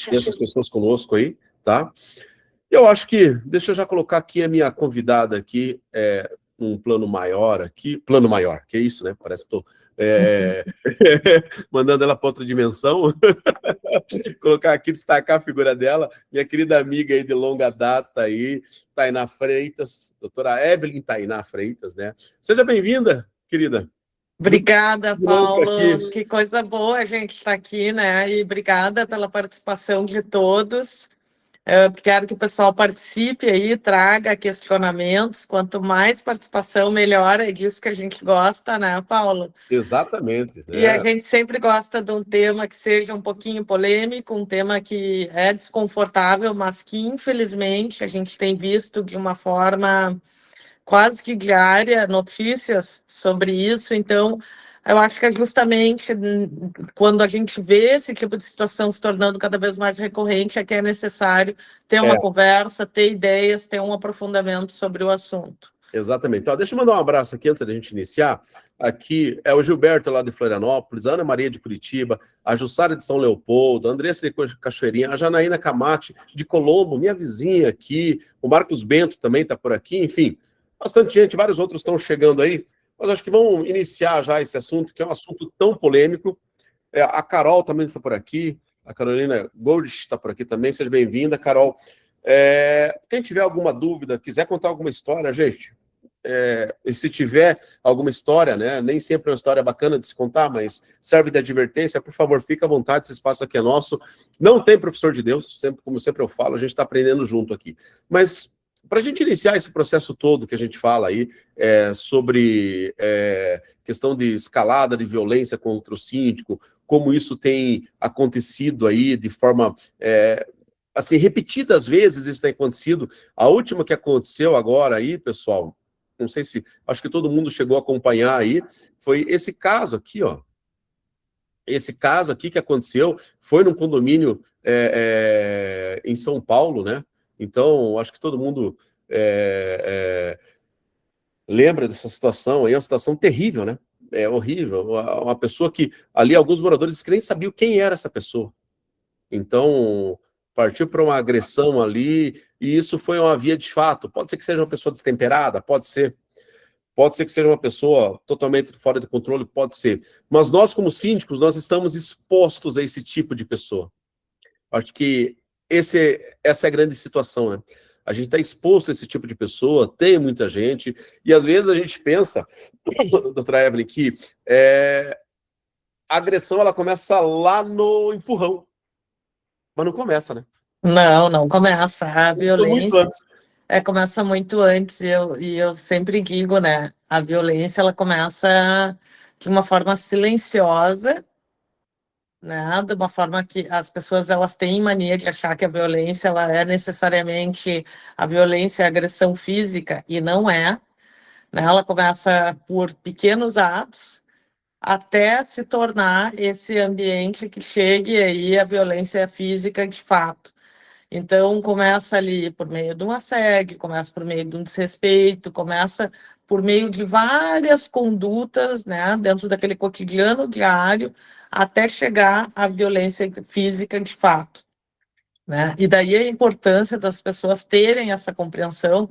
essas pessoas conosco aí, tá? Eu acho que, deixa eu já colocar aqui a minha convidada aqui, um plano maior aqui, plano maior, que é isso, né? Parece que estou mandando ela para outra dimensão. Colocar aqui, destacar a figura dela, minha querida amiga aí de longa data aí, Tainá Freitas, doutora Evelyn Tainá Freitas, né? Seja bem-vinda, querida. Obrigada, Paulo. Que coisa boa a gente estar aqui, né? E obrigada pela participação de todos. Eu quero que o pessoal participe aí, traga questionamentos. Quanto mais participação, melhor. É disso que a gente gosta, né, Paulo? Exatamente. E a gente sempre gosta de um tema que seja um pouquinho polêmico, um tema que é desconfortável, mas que, infelizmente, a gente tem visto de uma forma quase que diária notícias sobre isso. Então, eu acho que é justamente quando a gente vê esse tipo de situação se tornando cada vez mais recorrente, é que é necessário ter uma conversa, ter ideias, ter um aprofundamento sobre o assunto. Exatamente. Então, deixa eu mandar um abraço aqui antes da gente iniciar. Aqui é o Gilberto lá de Florianópolis, a Ana Maria de Curitiba, a Jussara de São Leopoldo, a Andressa de Cachoeirinha, a Janaína Camate de Colombo, minha vizinha aqui, o Marcos Bento também está por aqui, enfim, bastante gente, vários outros estão chegando aí, mas acho que vamos iniciar já esse assunto, que é um assunto tão polêmico. A Carol também está por aqui, a Carolina Gold está por aqui também, seja bem-vinda, Carol. Quem tiver alguma dúvida, quiser contar alguma história, gente, e se tiver alguma história, né, nem sempre é uma história bacana de se contar, mas serve de advertência, por favor, fique à vontade, esse espaço aqui é nosso. Não tem professor de Deus, sempre, como sempre eu falo, a gente está aprendendo junto aqui. Mas, para a gente iniciar esse processo todo que a gente fala aí, sobre questão de escalada de violência contra o síndico, como isso tem acontecido aí de forma... assim, repetidas vezes isso tem acontecido. A última que aconteceu agora aí, pessoal, não sei se, acho que todo mundo chegou a acompanhar aí, foi esse caso aqui, ó. Esse caso aqui que aconteceu foi num condomínio em São Paulo, né? Então, acho que todo mundo lembra dessa situação aí, é uma situação terrível, né? É horrível. Uma pessoa que, ali, alguns moradores que nem sabiam quem era essa pessoa. Então, partiu para uma agressão ali, e isso foi uma via de fato. Pode ser que seja uma pessoa destemperada, pode ser. Pode ser que seja uma pessoa totalmente fora de controle, pode ser. Mas nós, como síndicos, nós estamos expostos a esse tipo de pessoa. Acho que essa é a grande situação, né? A gente está exposto a esse tipo de pessoa, tem muita gente, e às vezes a gente pensa, doutora Evelyn, que a agressão ela começa lá no empurrão. Mas não começa, né? Não começa. A violência muito antes. Começa muito antes, e eu sempre digo, né? A violência ela começa de uma forma silenciosa, né? De uma forma que as pessoas elas têm mania de achar que a violência ela é necessariamente a violência, a agressão física, e não é, né? Ela começa por pequenos atos até se tornar esse ambiente que chegue aí a violência física de fato. Então, começa ali por meio de um assédio, começa por meio de um desrespeito, começa por meio de várias condutas, né, dentro daquele cotidiano diário, até chegar à violência física de fato, né? E daí a importância das pessoas terem essa compreensão,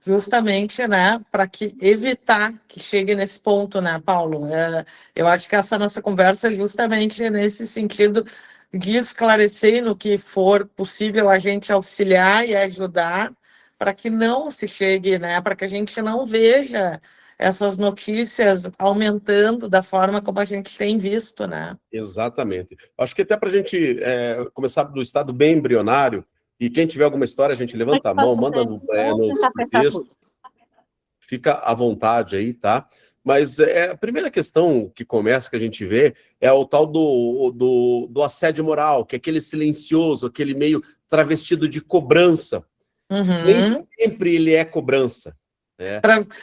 justamente, né, para que evitar que chegue nesse ponto, né, Paulo? Eu acho que essa nossa conversa é justamente nesse sentido de esclarecer no que for possível a gente auxiliar e ajudar para que não se chegue, né, para que a gente não veja essas notícias aumentando da forma como a gente tem visto, né? Exatamente. Acho que até para a gente começar do estado bem embrionário, e quem tiver alguma história, a gente levanta a mão, manda no texto, fica à vontade aí, tá? Mas a primeira questão que começa, que a gente vê, é o tal do assédio moral, que é aquele silencioso, aquele meio travestido de cobrança. Uhum. Nem sempre ele é cobrança,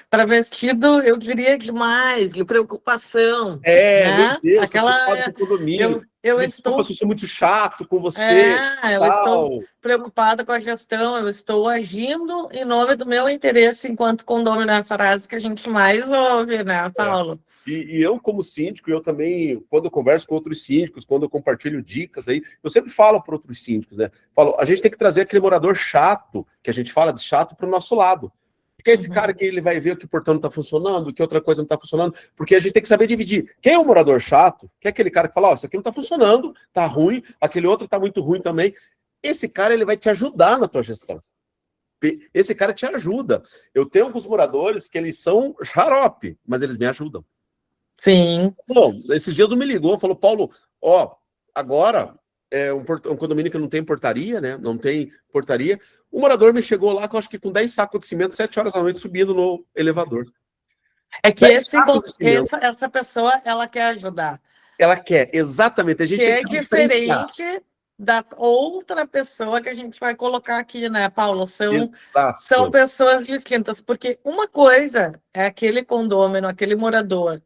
Travestido, eu diria demais, de preocupação, Meu né? Deus, tô preocupado com o condomínio. Eu Desculpa estou se eu sou muito chato com você, eu estou tal. preocupada com a gestão, eu estou agindo em nome do meu interesse enquanto condômino, é a frase que a gente mais ouve, né, Paulo? E eu, como síndico, eu também, quando eu converso com outros síndicos, quando eu compartilho dicas aí, eu sempre falo para outros síndicos, né? Falo, a gente tem que trazer aquele morador chato, que a gente fala de chato, para o nosso lado. Porque esse cara que ele vai ver que o portão não está funcionando, que outra coisa não está funcionando, porque a gente tem que saber dividir. Quem é o morador chato? Que é aquele cara que fala, isso aqui não está funcionando, está ruim, aquele outro está muito ruim também. Esse cara, ele vai te ajudar na tua gestão. Esse cara te ajuda. Eu tenho alguns moradores que eles são xarope, mas eles me ajudam. Sim. Bom, esses dias me ligou, falou, Paulo, agora é um condomínio que não tem portaria, né? Não tem portaria. O morador me chegou lá, acho que com 10 sacos de cimento, 7 horas da noite, subindo no elevador. É que essa pessoa, ela quer ajudar. Ela quer, exatamente. A gente tem que é diferente da outra pessoa que a gente vai colocar aqui, né, Paulo? São pessoas distintas, porque uma coisa é aquele condômino, aquele morador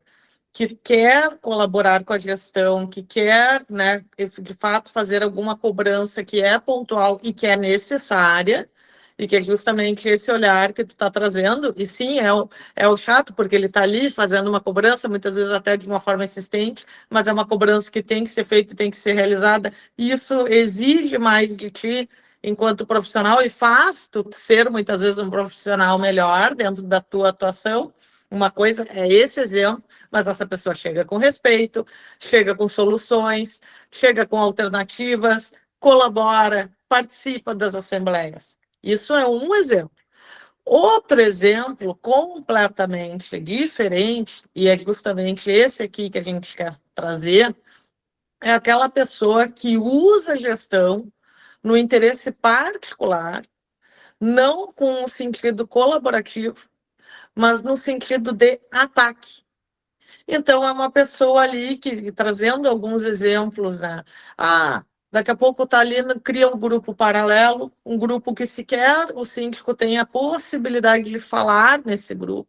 que quer colaborar com a gestão, que quer, né, de fato, fazer alguma cobrança que é pontual e que é necessária, e que é justamente esse olhar que tu está trazendo, e sim, é o chato, porque ele está ali fazendo uma cobrança, muitas vezes até de uma forma insistente, mas é uma cobrança que tem que ser feita e tem que ser realizada, e isso exige mais de ti, enquanto profissional, e faz tu ser, muitas vezes, um profissional melhor dentro da tua atuação. Uma coisa é esse exemplo, mas essa pessoa chega com respeito, chega com soluções, chega com alternativas, colabora, participa das assembleias. Isso é um exemplo. Outro exemplo completamente diferente, e é justamente esse aqui que a gente quer trazer, é aquela pessoa que usa a gestão no interesse particular, não com o sentido colaborativo, mas no sentido de ataque. Então, é uma pessoa ali que, trazendo alguns exemplos, né? Daqui a pouco está ali, cria um grupo paralelo, um grupo que sequer o síndico tem a possibilidade de falar nesse grupo,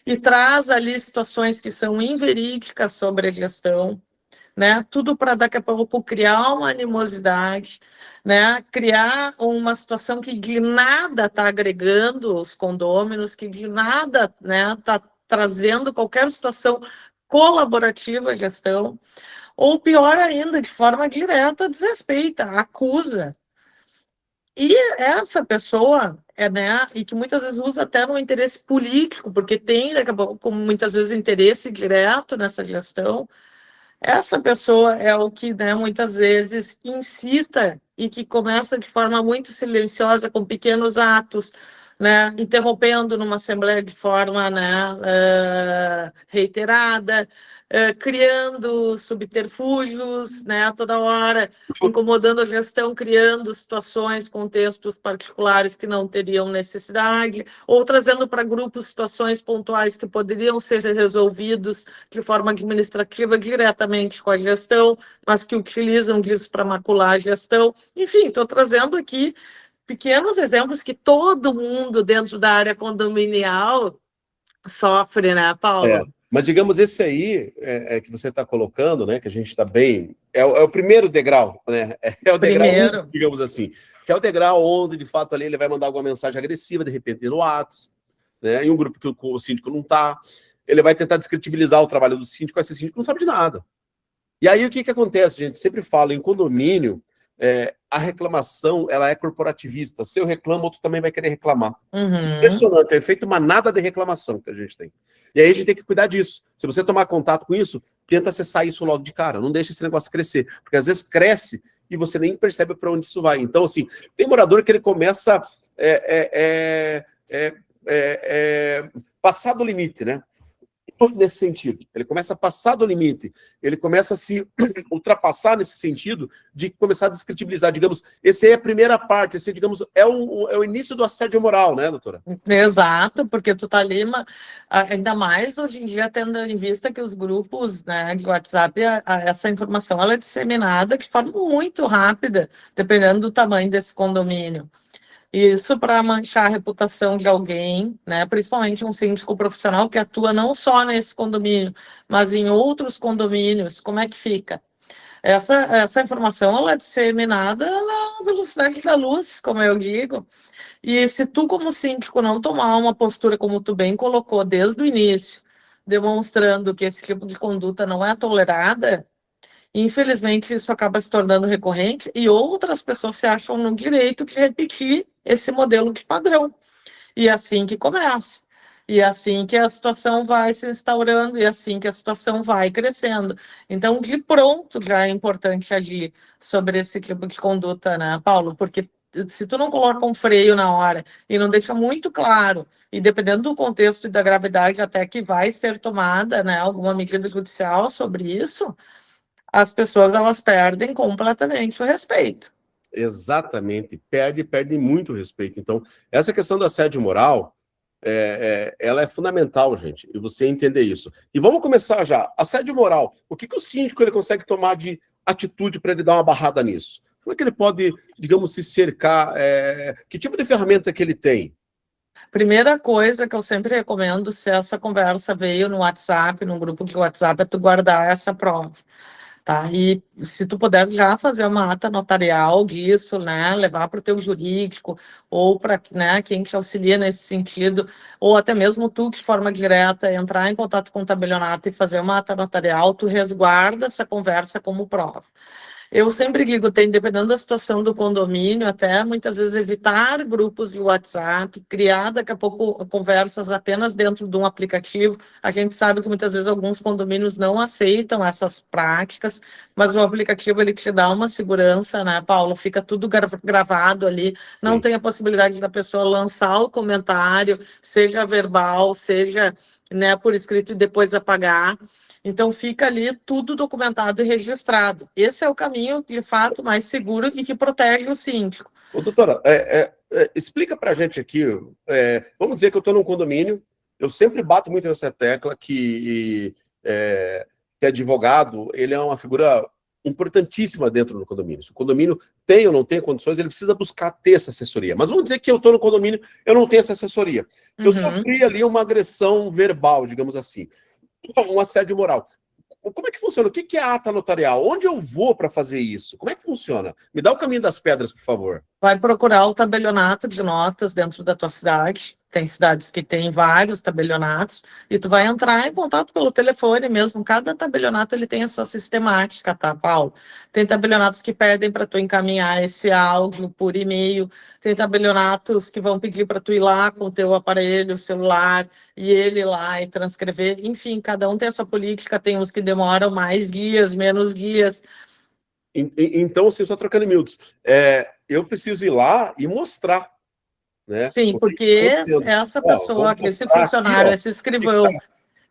e traz ali situações que são inverídicas sobre a gestão, né? Tudo para daqui a pouco criar uma animosidade, né? Criar uma situação que de nada está agregando os condôminos, que de nada, né, está trazendo qualquer situação colaborativa à gestão, ou pior ainda, de forma direta, desrespeita, acusa. E essa pessoa né, e que muitas vezes usa até no interesse político, porque tem, daqui a pouco, muitas vezes, interesse direto nessa gestão. Essa pessoa é o que, né, muitas vezes incita e que começa de forma muito silenciosa, com pequenos atos, né, interrompendo numa assembleia de forma, né, reiterada, criando subterfúgios, né, toda hora, incomodando a gestão, criando situações, contextos particulares que não teriam necessidade, ou trazendo para grupos situações pontuais que poderiam ser resolvidos de forma administrativa diretamente com a gestão, mas que utilizam disso para macular a gestão. Enfim, estou trazendo aqui pequenos exemplos que todo mundo dentro da área condominial sofre, né, Paulo? Mas, digamos, esse aí que você está colocando, né, que a gente está bem... É o primeiro degrau, né? É o degrau, digamos assim. Que é o degrau onde, de fato, ali ele vai mandar alguma mensagem agressiva, de repente, no WhatsApp, né, em um grupo que o síndico não está. Ele vai tentar descredibilizar o trabalho do síndico, esse síndico não sabe de nada. E aí, o que acontece, gente? Sempre falo, em condomínio, a reclamação, ela é corporativista. Se eu reclamo, outro também vai querer reclamar. Impressionante, é feito uma nada de reclamação que a gente tem. E aí a gente tem que cuidar disso. Se você tomar contato com isso, tenta acessar isso logo de cara. Não deixa esse negócio crescer. Porque às vezes cresce e você nem percebe para onde isso vai. Então, assim, tem morador que ele começa passar do limite, né? Nesse sentido, ele começa a passar do limite, ele começa a se ultrapassar nesse sentido de começar a descredibilizar, digamos, esse é a primeira parte, esse, digamos, é o início do assédio moral, né, doutora? Exato, porque tu tá ali, ainda mais hoje em dia, tendo em vista que os grupos, né, de WhatsApp, essa informação ela é disseminada de forma muito rápida, dependendo do tamanho desse condomínio. Isso para manchar a reputação de alguém, né? Principalmente um síndico profissional que atua não só nesse condomínio, mas em outros condomínios. Como é que fica? Essa informação ela é disseminada na velocidade da luz, como eu digo. E se tu, como síndico, não tomar uma postura como tu bem colocou desde o início, demonstrando que esse tipo de conduta não é tolerada, infelizmente, isso acaba se tornando recorrente e outras pessoas se acham no direito de repetir esse modelo de padrão. E é assim que começa. E é assim que a situação vai se instaurando, e é assim que a situação vai crescendo. Então, de pronto, já é importante agir sobre esse tipo de conduta, né, Paulo? Porque se tu não coloca um freio na hora e não deixa muito claro, e dependendo do contexto e da gravidade até que vai ser tomada, né, alguma medida judicial sobre isso, as pessoas elas perdem completamente o respeito. Exatamente, perde muito respeito. Então, essa questão do assédio moral, ela é fundamental, gente, e você entender isso. E vamos começar já. Assédio moral, o que o síndico ele consegue tomar de atitude para ele dar uma barrada nisso? Como é que ele pode, digamos, se cercar? Que tipo de ferramenta que ele tem? Primeira coisa que eu sempre recomendo, se essa conversa veio no WhatsApp, num grupo de WhatsApp, é tu guardar essa prova. Tá? E se tu puder já fazer uma ata notarial disso, né, levar para o teu jurídico ou para, né, quem te auxilia nesse sentido, ou até mesmo tu de forma direta entrar em contato com o tabelionato e fazer uma ata notarial, tu resguarda essa conversa como prova. Eu sempre digo, tem, dependendo da situação do condomínio, até muitas vezes evitar grupos de WhatsApp, criar daqui a pouco conversas apenas dentro de um aplicativo. A gente sabe que muitas vezes alguns condomínios não aceitam essas práticas, mas o aplicativo ele te dá uma segurança, né, Paulo? Fica tudo gravado ali, não Sim. tem a possibilidade da pessoa lançar o comentário, seja verbal, seja, né, por escrito e depois apagar. Então, fica ali tudo documentado e registrado. Esse é o caminho, de fato, mais seguro e que protege o síndico. Ô, doutora, explica para a gente aqui, vamos dizer que eu estou num condomínio, eu sempre bato muito nessa tecla que advogado, ele é uma figura importantíssima dentro do condomínio. Se o condomínio tem ou não tem condições, ele precisa buscar ter essa assessoria. Mas vamos dizer que eu estou no condomínio, eu não tenho essa assessoria. Eu sofri ali uma agressão verbal, digamos assim, um assédio moral. Como é que funciona? O que é a ata notarial? Onde eu vou para fazer isso? Como é que funciona? Me dá o caminho das pedras, por favor. Vai procurar o tabelionato de notas dentro da tua cidade. Tem cidades que têm vários tabelionatos e tu vai entrar em contato pelo telefone mesmo. Cada tabelionato ele tem a sua sistemática, tá, Paulo? Tem tabelionatos que pedem para tu encaminhar esse áudio por e-mail. Tem tabelionatos que vão pedir para tu ir lá com o teu aparelho, celular, e ele ir lá e transcrever. Enfim, cada um tem a sua política. Tem uns que demoram mais dias, menos dias. Então, assim, só trocando em miúdos, eu preciso ir lá e mostrar, né? Sim, O que porque está acontecendo. essa Ó, vou pessoa, esse mostrar aqui, funcionário, ó, esse escrivão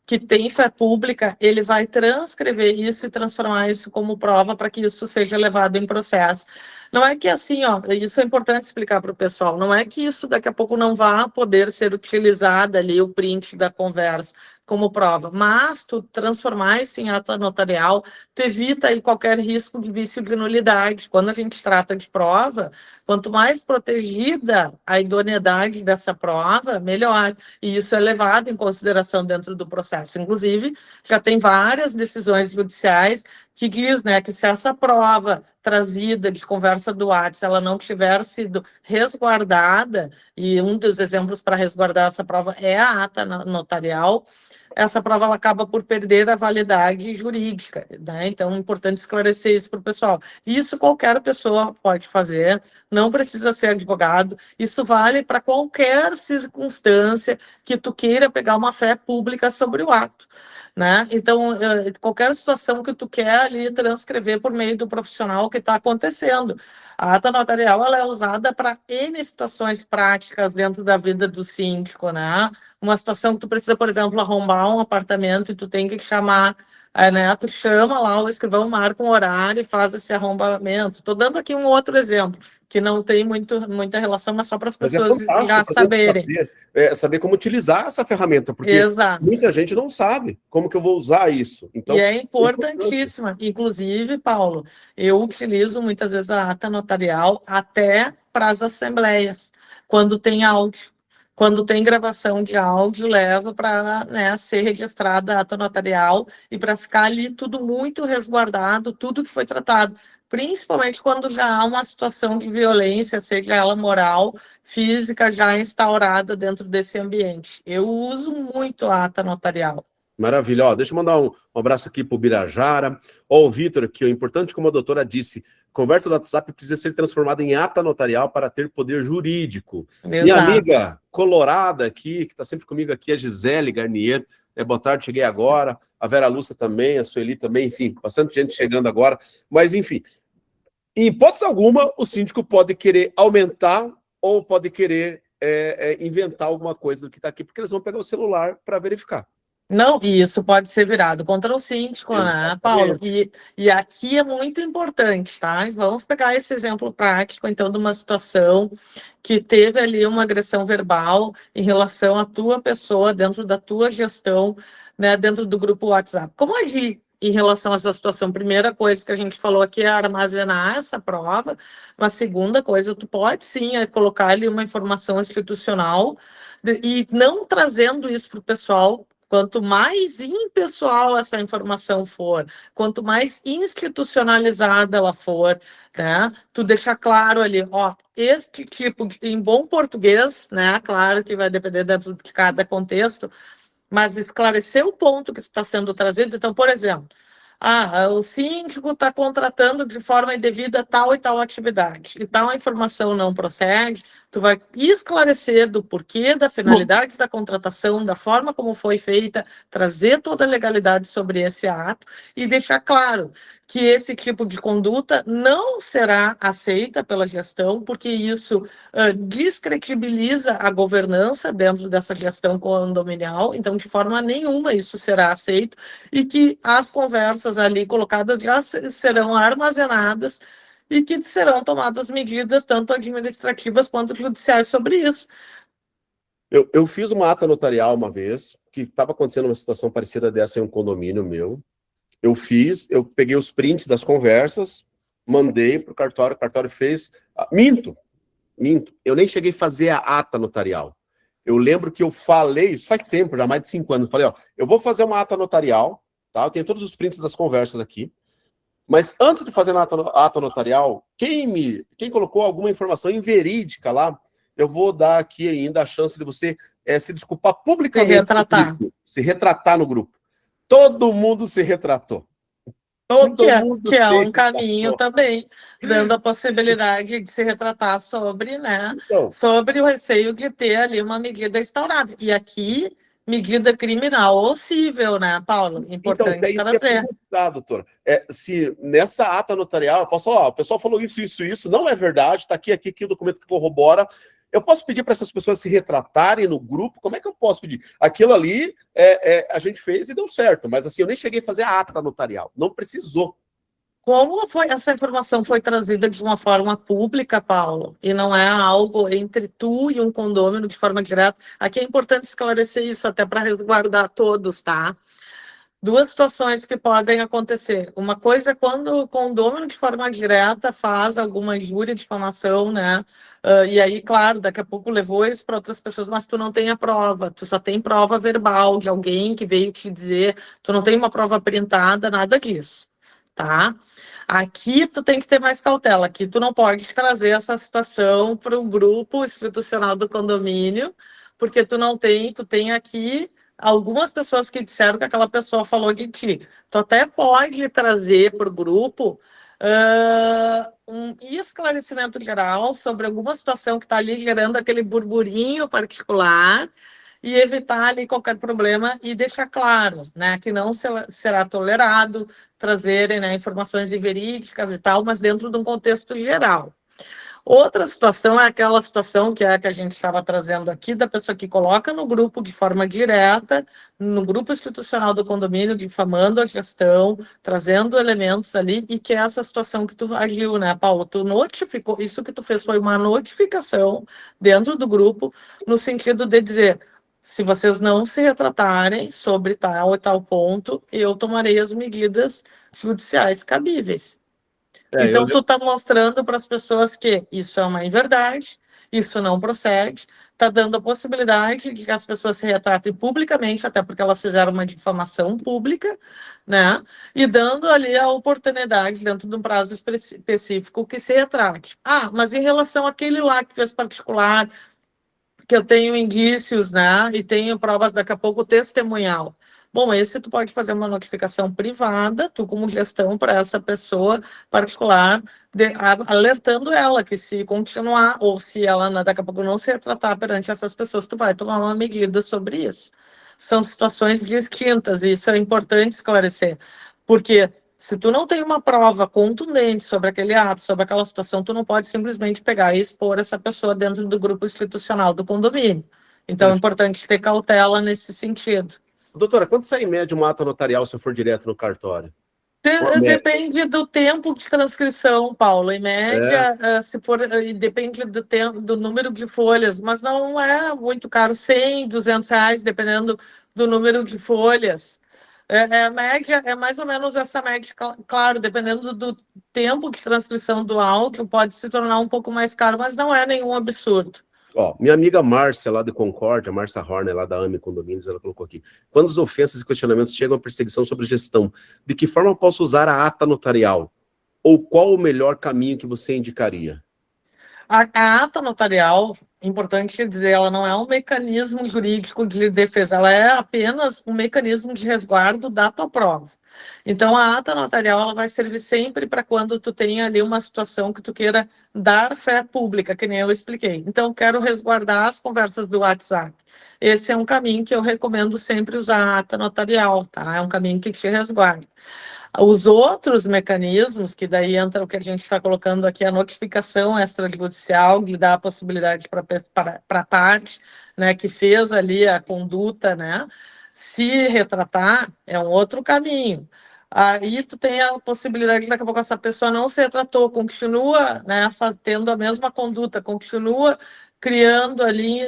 que tem fé pública, ele vai transcrever isso e transformar isso como prova para que isso seja levado em processo. Não é que assim, ó, isso é importante explicar para o pessoal, não é que isso daqui a pouco não vá poder ser utilizado ali, o print da conversa, como prova, mas tu transformar isso em ata notarial, tu evita aí qualquer risco de vício de nulidade. Quando a gente trata de prova, quanto mais protegida a idoneidade dessa prova, melhor. E isso é levado em consideração dentro do processo. Inclusive, já tem várias decisões judiciais que diz, né, que se essa prova trazida de conversa do WhatsApp, ela não tiver sido resguardada, e um dos exemplos para resguardar essa prova é a ata notarial, essa prova ela acaba por perder a validade jurídica, né? Então é importante esclarecer isso para o pessoal. Isso qualquer pessoa pode fazer, não precisa ser advogado, isso vale para qualquer circunstância que tu queira pegar uma fé pública sobre o ato, né? Então, qualquer situação que tu quer ali transcrever por meio do profissional que está acontecendo. A ata notarial ela é usada para N situações práticas dentro da vida do síndico, né? Uma situação que tu precisa, por exemplo, arrombar ocupar um apartamento e tu tem que chamar, né? Tu chama lá o escrivão, marca um horário e faz esse arrombamento. Estou dando aqui um outro exemplo, que não tem muita relação, mas só para as Mas é pessoas fantástico já para a gente saberem. saber como utilizar essa ferramenta, porque Exato. muita gente não sabe como que eu vou usar isso. Então, E é importantíssima. Inclusive, Paulo, eu utilizo muitas vezes a ata notarial até para as assembleias, quando tem áudio. Quando tem gravação de áudio, leva para, né, ser registrada a ata notarial e para ficar ali tudo muito resguardado, tudo que foi tratado. Principalmente quando já há uma situação de violência, seja ela moral, física, já instaurada dentro desse ambiente. Eu uso muito a ata notarial. maravilha. Ó, deixa eu mandar um abraço aqui para o Birajara. Ó, o Vitor aqui, o importante, como a doutora disse, conversa do WhatsApp precisa ser transformada em ata notarial para ter poder jurídico. Exato. Minha amiga colorada aqui, que está sempre comigo aqui, a Gisele Garnier. Boa tarde, cheguei agora. A Vera Lúcia também, a Sueli também, enfim, bastante gente chegando agora. Mas, enfim, em hipótese alguma, o síndico pode querer aumentar ou pode querer inventar alguma coisa do que está aqui, porque eles vão pegar o celular para verificar. Não, e isso pode ser virado contra o síndico, né, Paulo? E aqui é muito importante, tá? Vamos pegar esse exemplo prático, então, de uma situação que teve ali uma agressão verbal em relação à tua pessoa, dentro da tua gestão, né, dentro do grupo WhatsApp. Como agir em relação a essa situação? Primeira coisa que a gente falou aqui é armazenar essa prova. Uma segunda coisa, tu pode sim colocar ali uma informação institucional e não trazendo isso para o pessoal. Quanto mais impessoal essa informação for, quanto mais institucionalizada ela for, né? Tu deixa claro ali, ó, este tipo de, em bom português, né? Claro que vai depender dentro de cada contexto, mas esclarecer o ponto que está sendo trazido. Então, por exemplo, o síndico está contratando de forma indevida tal e tal atividade, e tal informação não procede, tu vai esclarecer do porquê, da finalidade da contratação, da forma como foi feita, trazer toda a legalidade sobre esse ato e deixar claro que esse tipo de conduta não será aceita pela gestão, porque isso descredibiliza a governança dentro dessa gestão condominial, então de forma nenhuma isso será aceito e que as conversas ali colocadas já serão armazenadas e que serão tomadas medidas tanto administrativas quanto judiciais sobre isso. Eu fiz uma ata notarial uma vez, que estava acontecendo uma situação parecida dessa em um condomínio meu. Eu peguei os prints das conversas, mandei para o cartório fez... Minto, eu nem cheguei a fazer a ata notarial. Eu lembro que eu falei, isso faz tempo, já mais de 5 anos, eu falei, ó, eu vou fazer uma ata notarial, tá? Eu tenho todos os prints das conversas aqui, mas antes de fazer a ata notarial, quem colocou alguma informação inverídica lá, eu vou dar aqui ainda a chance de você se desculpar publicamente. Se retratar no grupo. Todo mundo se retratou. Que é um caminho também, dando a possibilidade de se retratar sobre, né, sobre o receio de ter ali uma medida instaurada. E aqui, medida criminal ou cível, né, Paulo? Importante então, é isso que é perguntar, doutora. Se nessa ata notarial, eu posso falar, o pessoal falou isso, não é verdade, está aqui o documento que corrobora. Eu posso pedir para essas pessoas se retratarem no grupo? Como é que eu posso pedir? Aquilo ali a gente fez e deu certo, mas assim, eu nem cheguei a fazer a ata notarial. Não precisou. Como essa informação foi trazida de uma forma pública, Paulo, e não é algo entre tu e um condômino de forma direta, aqui é importante esclarecer isso até para resguardar todos, tá? Duas situações que podem acontecer. Uma coisa é quando o condômino, de forma direta, faz alguma injúria, difamação, né? E aí, claro, daqui a pouco levou isso para outras pessoas, mas tu não tem a prova, tu só tem prova verbal de alguém que veio te dizer, tu não tem uma prova printada, nada disso, tá? Aqui tu tem que ter mais cautela, aqui tu não pode trazer essa situação para o grupo institucional do condomínio, porque tu tem aqui algumas pessoas que disseram que aquela pessoa falou de ti. Tu até pode trazer para o grupo um esclarecimento geral sobre alguma situação que está ali gerando aquele burburinho particular e evitar ali qualquer problema e deixar claro, né, que não será tolerado trazerem, né, informações inverídicas e tal, mas dentro de um contexto geral. Outra situação é aquela situação que é a que a gente estava trazendo aqui, da pessoa que coloca no grupo de forma direta, no grupo institucional do condomínio, difamando a gestão, trazendo elementos ali, e que é essa situação que tu agiu, né, Paulo? Tu notificou, isso que tu fez foi uma notificação dentro do grupo, no sentido de dizer, se vocês não se retratarem sobre tal e tal ponto, eu tomarei as medidas judiciais cabíveis. Eu Então, tu lembro. está mostrando para as pessoas que isso é uma inverdade, isso não procede, está dando a possibilidade de que as pessoas se retratem publicamente, até porque elas fizeram uma difamação pública, né? E dando ali a oportunidade, dentro de um prazo específico, que se retrate. Ah, mas em relação àquele lá que fez particular, que eu tenho indícios, né? E tenho provas daqui a pouco testemunhal. Bom, esse tu pode fazer uma notificação privada, tu como gestão para essa pessoa particular, alertando ela que se continuar, ou se ela daqui a pouco não se retratar perante essas pessoas, tu vai tomar uma medida sobre isso. São situações distintas, e isso é importante esclarecer, porque se tu não tem uma prova contundente sobre aquele ato, sobre aquela situação, tu não pode simplesmente pegar e expor essa pessoa dentro do grupo institucional do condomínio. Então, é importante ter cautela nesse sentido. Doutora, quanto sai em média uma ata notarial se eu for direto no cartório? Depende do tempo de transcrição, Paulo. Em média, se for, depende do tempo, do número de folhas, mas não é muito caro, 100, R$ 200, dependendo do número de folhas. Média, é mais ou menos essa média, claro, dependendo do tempo de transcrição do áudio, pode se tornar um pouco mais caro, mas não é nenhum absurdo. Ó, minha amiga Márcia, lá de Concórdia, Márcia Horner, lá da AME Condomínios, ela colocou aqui. Quando as ofensas e questionamentos chegam à perseguição sobre gestão, de que forma eu posso usar a ata notarial? Ou qual o melhor caminho que você indicaria? A ata notarial, importante dizer, ela não é um mecanismo jurídico de defesa, ela é apenas um mecanismo de resguardo da tua prova. Então, a ata notarial ela vai servir sempre para quando tu tem ali uma situação que tu queira dar fé pública, que nem eu expliquei. Então, quero resguardar as conversas do WhatsApp. Esse é um caminho que eu recomendo sempre usar a ata notarial, tá? É um caminho que te resguarda. Os outros mecanismos, que daí entra o que a gente está colocando aqui, a notificação extrajudicial, que dá a possibilidade para a parte, né, que fez ali a conduta, né, se retratar, é um outro caminho. Aí tu tem a possibilidade, daqui a pouco essa pessoa não se retratou, continua, né, tendo a mesma conduta, continua criando ali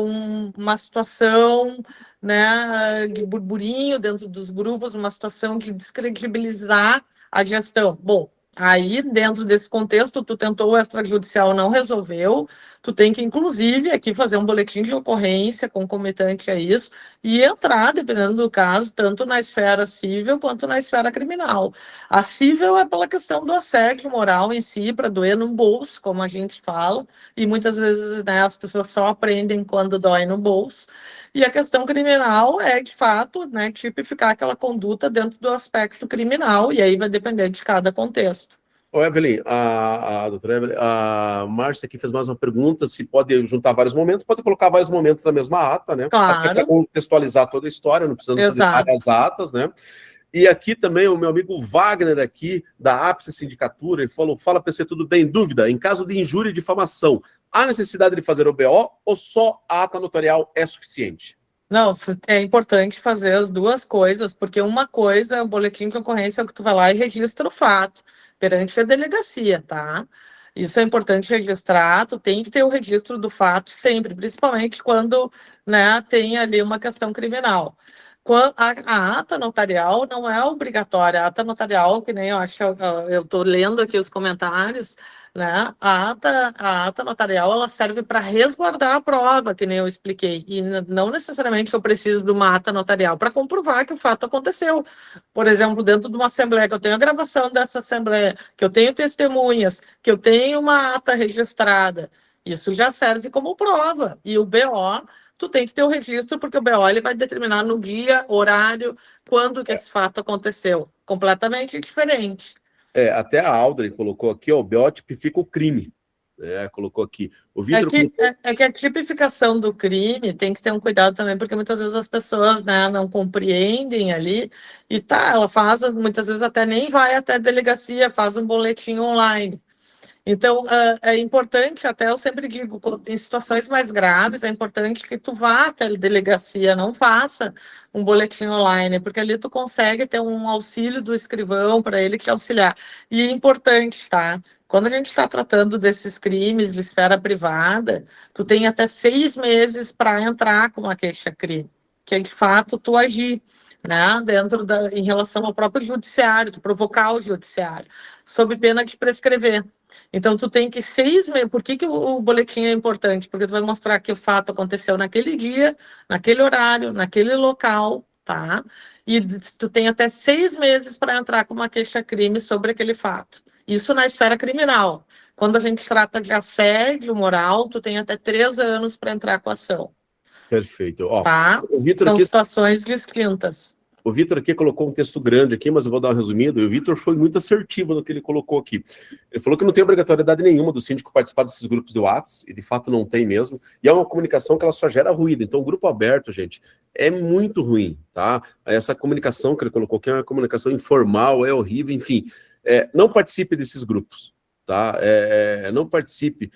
uma situação, né, de burburinho dentro dos grupos, uma situação de descredibilizar a gestão. Bom, aí dentro desse contexto, tu tentou o extrajudicial, não resolveu, tu tem que, inclusive, aqui fazer um boletim de ocorrência concomitante a isso e entrar, dependendo do caso, tanto na esfera civil quanto na esfera criminal. A civil é pela questão do assédio moral em si, para doer no bolso, como a gente fala, e muitas vezes, né, as pessoas só aprendem quando dói no bolso. E a questão criminal é, de fato, né, tipificar aquela conduta dentro do aspecto criminal, e aí vai depender de cada contexto. Ô, Evelyn, a doutora Evelyn, a Márcia aqui fez mais uma pergunta, se pode juntar vários momentos, pode colocar vários momentos na mesma ata, né? Até para Claro, contextualizar toda a história, não precisando fazer exato. várias atas, né? E aqui também o meu amigo Wagner aqui, da Ápice Sindicatura, ele falou, fala PC, tudo bem? Dúvida, em caso de injúria e difamação, há necessidade de fazer o BO ou só a ata notarial é suficiente? Não, é importante fazer as duas coisas, porque uma coisa é o boletim de ocorrência, é o que tu vai lá e registra o fato perante a delegacia, tá? Isso é importante registrar, tu tem que ter o registro do fato sempre, principalmente quando, né, tem ali uma questão criminal. A ata notarial não é obrigatória, a ata notarial, que nem eu acho, eu estou lendo aqui os comentários, né? A ata notarial ela serve para resguardar a prova, que nem eu expliquei, e não necessariamente eu preciso de uma ata notarial para comprovar que o fato aconteceu. Por exemplo, dentro de uma assembleia, que eu tenho a gravação dessa assembleia, que eu tenho testemunhas, que eu tenho uma ata registrada, isso já serve como prova. E o BO, tu tem que ter o registro, porque o BO ele vai determinar no dia, horário, quando que esse fato aconteceu. Completamente diferente. Até a Audrey colocou aqui, ó, o BO tipifica o crime. Colocou aqui. O Vitor É que a tipificação do crime tem que ter um cuidado também, porque muitas vezes as pessoas, né, não compreendem ali, e ela faz, muitas vezes até nem vai até a delegacia, faz um boletim online. Então, é importante, até eu sempre digo, em situações mais graves, é importante que tu vá até a delegacia, não faça um boletim online, porque ali tu consegue ter um auxílio do escrivão para ele te auxiliar. E é importante, tá? Quando a gente está tratando desses crimes de esfera privada, tu tem até 6 meses para entrar com uma queixa-crime, que é de fato tu agir, né, em relação ao próprio judiciário, tu provocar o judiciário, sob pena de prescrever. Então, tu tem que 6 meses. Por que o boletim é importante? Porque tu vai mostrar que o fato aconteceu naquele dia, naquele horário, naquele local, tá? E tu tem até 6 meses para entrar com uma queixa-crime sobre aquele fato. Isso na esfera criminal. Quando a gente trata de assédio moral, tu tem até 3 anos para entrar com a ação. Perfeito. Ó, Tá? o Vitor São aqui situações distintas. O Vitor aqui colocou um texto grande aqui, mas eu vou dar um resumido. E o Vitor foi muito assertivo no que ele colocou aqui. Ele falou que não tem obrigatoriedade nenhuma do síndico participar desses grupos do WhatsApp, e de fato não tem mesmo. E é uma comunicação que ela só gera ruído. Então, o grupo aberto, gente, é muito ruim, tá? Essa comunicação que ele colocou aqui é uma comunicação informal, é horrível, enfim. Não participe desses grupos. Tá? Não participe,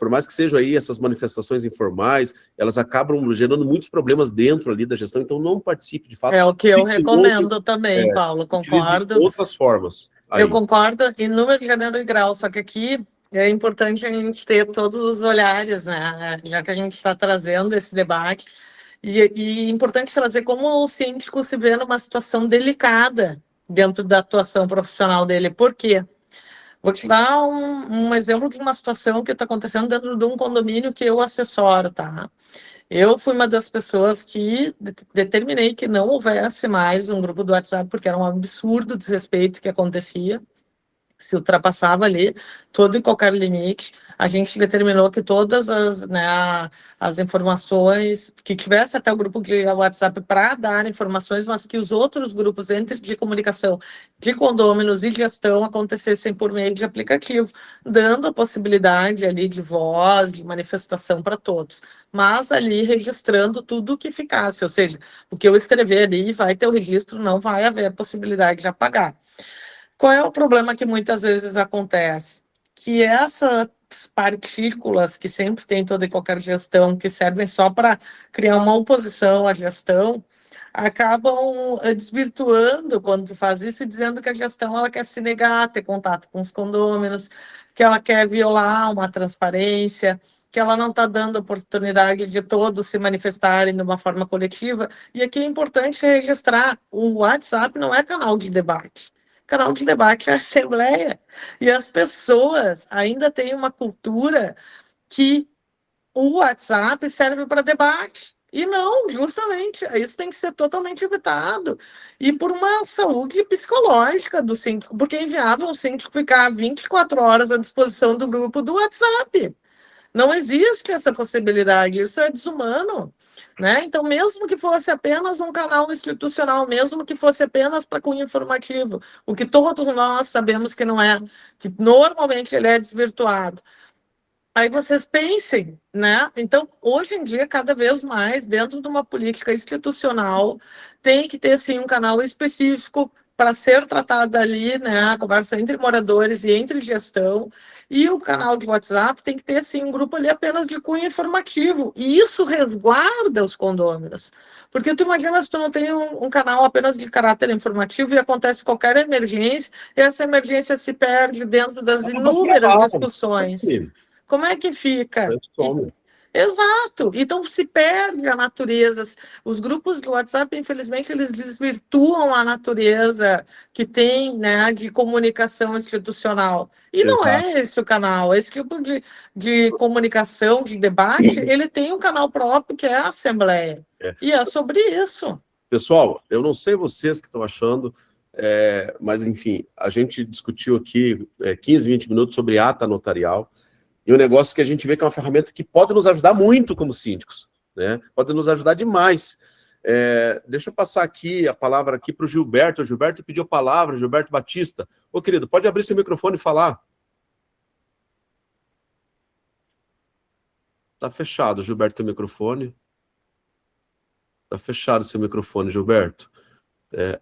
por mais que sejam aí essas manifestações informais, elas acabam gerando muitos problemas dentro ali da gestão, então não participe de fato. É o que eu recomendo também, Paulo, concordo. Outras formas. Aí. Eu concordo em número, gênero e grau, só que aqui é importante a gente ter todos os olhares, né? Já que a gente está trazendo esse debate, e importante trazer como o síndico se vê numa situação delicada dentro da atuação profissional dele. Por quê? Vou te dar um exemplo de uma situação que está acontecendo dentro de um condomínio que eu assessoro, tá? Eu fui uma das pessoas que determinei que não houvesse mais um grupo do WhatsApp, porque era um absurdo o desrespeito que acontecia. Se ultrapassava ali todo e qualquer limite, a gente determinou que todas as informações, que tivesse até o grupo de WhatsApp para dar informações, mas que os outros grupos de comunicação de condôminos e gestão acontecessem por meio de aplicativo, dando a possibilidade ali de voz, de manifestação para todos, mas ali registrando tudo o que ficasse, ou seja, o que eu escrever ali vai ter o registro, não vai haver a possibilidade de apagar. Qual é o problema que muitas vezes acontece? Que essas partículas que sempre tem toda e qualquer gestão, que servem só para criar uma oposição à gestão, acabam desvirtuando quando tu faz isso, dizendo que a gestão ela quer se negar a ter contato com os condôminos, que ela quer violar uma transparência, que ela não está dando oportunidade de todos se manifestarem de uma forma coletiva. E aqui é importante registrar: o WhatsApp não é canal de debate. Canal de debate é a Assembleia. E as pessoas ainda têm uma cultura que o WhatsApp serve para debate. E não, justamente, isso tem que ser totalmente evitado. E por uma saúde psicológica do síndico, porque é inviável um síndico ficar 24 horas à disposição do grupo do WhatsApp. Não existe essa possibilidade, isso é desumano. Né? Então, mesmo que fosse apenas um canal institucional, mesmo que fosse apenas para cunho informativo, o que todos nós sabemos que não é, que normalmente ele é desvirtuado. Aí vocês pensem, né? Então, hoje em dia, cada vez mais, dentro de uma política institucional, tem que ter, sim, um canal específico para ser tratado ali, né? A conversa entre moradores e entre gestão. E o canal de WhatsApp tem que ter, sim, um grupo ali apenas de cunho informativo. E isso resguarda os condôminos. Porque tu imagina se tu não tem um canal apenas de caráter informativo e acontece qualquer emergência, e essa emergência se perde dentro das inúmeras discussões. Como é que fica? Exato. Então se perde a natureza. Os grupos do WhatsApp, infelizmente, eles desvirtuam a natureza que tem, né, de comunicação institucional. E não é esse o canal. Esse tipo de comunicação, de debate, ele tem um canal próprio que é a Assembleia. E é sobre isso. Pessoal, eu não sei vocês que estão achando, mas enfim, a gente discutiu aqui 15, 20 minutos sobre ata notarial. E um negócio que a gente vê que é uma ferramenta que pode nos ajudar muito como síndicos, né? Pode nos ajudar demais. Deixa eu passar aqui a palavra aqui para o Gilberto. O Gilberto pediu a palavra, Gilberto Batista. Ô, querido, pode abrir seu microfone e falar. Tá fechado, Gilberto, teu microfone. Tá fechado seu microfone, Gilberto.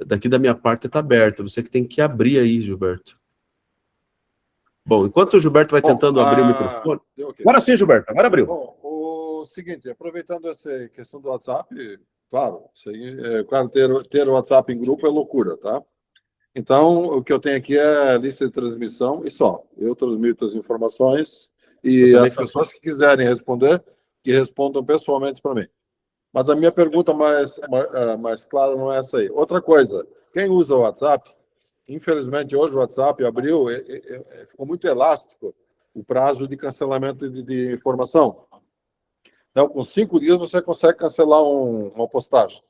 Daqui da minha parte tá aberto. Você que tem que abrir aí, Gilberto. Bom, enquanto o Gilberto vai tentando abrir o microfone... Agora sim, Gilberto, agora abriu. Bom, o seguinte, aproveitando essa questão do WhatsApp, claro, isso aí, o cara ter o WhatsApp em grupo é loucura, tá? Então, o que eu tenho aqui é a lista de transmissão e só. Eu transmito as informações e as pessoas que quiserem responder, que respondam pessoalmente para mim. Mas a minha pergunta mais clara não é essa aí. Outra coisa, quem usa o WhatsApp, infelizmente hoje o WhatsApp abriu, ficou muito elástico o prazo de cancelamento de informação. Então, com 5 dias você consegue cancelar uma postagem.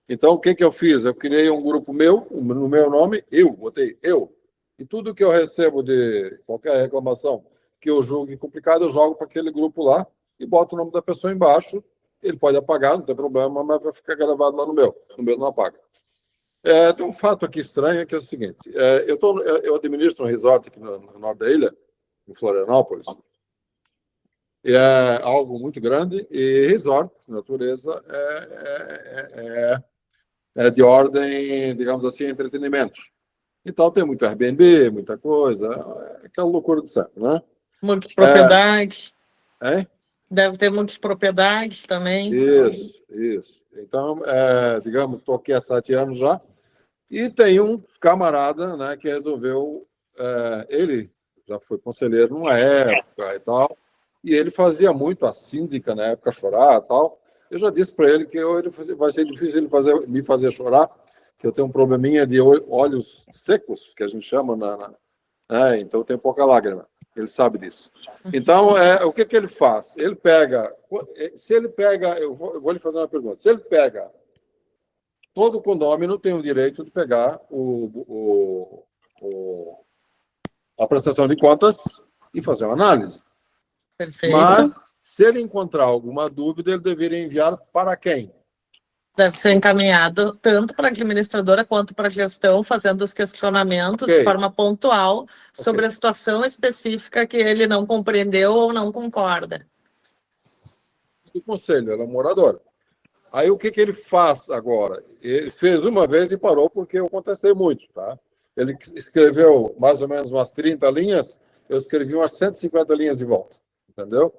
Então, o que eu fiz? Eu criei um grupo meu, no meu nome, botei eu. E tudo que eu recebo de qualquer reclamação que eu julgue complicado, eu jogo para aquele grupo lá e boto o nome da pessoa embaixo. Ele pode apagar, não tem problema, mas vai ficar gravado lá no meu. No meu não apaga. Tem um fato aqui estranho, que é o seguinte. Eu administro um resort aqui no norte da ilha, em Florianópolis. É algo muito grande e resort, natureza, é de ordem, digamos assim, entretenimento. Então tem muito Airbnb, muita coisa, aquela loucura de sempre, né? Muitas propriedades. Hein? Deve ter muitas propriedades também. Isso. Então, digamos, estou aqui há 7 anos já, e tem um camarada, né, que resolveu, ele já foi conselheiro numa época e tal, e ele fazia muito a síndica na época chorar e tal. Eu já disse para ele que vai ser difícil ele me fazer chorar, que eu tenho um probleminha de olhos secos, que a gente chama, então eu tenho pouca lágrima. Ele sabe disso. Então, o que ele faz? Ele pega... eu vou lhe fazer uma pergunta. Se ele pega... Todo condomínio tem o direito de pegar a prestação de contas e fazer uma análise. Perfeito. Mas, se ele encontrar alguma dúvida, ele deveria enviar para quem? Deve ser encaminhado tanto para a administradora quanto para a gestão, fazendo os questionamentos de forma pontual sobre a situação específica que ele não compreendeu ou não concorda. O conselho, ela é moradora. Aí o que ele faz agora? Ele fez uma vez e parou porque aconteceu muito, tá? Ele escreveu mais ou menos umas 30 linhas, eu escrevi umas 150 linhas de volta, entendeu?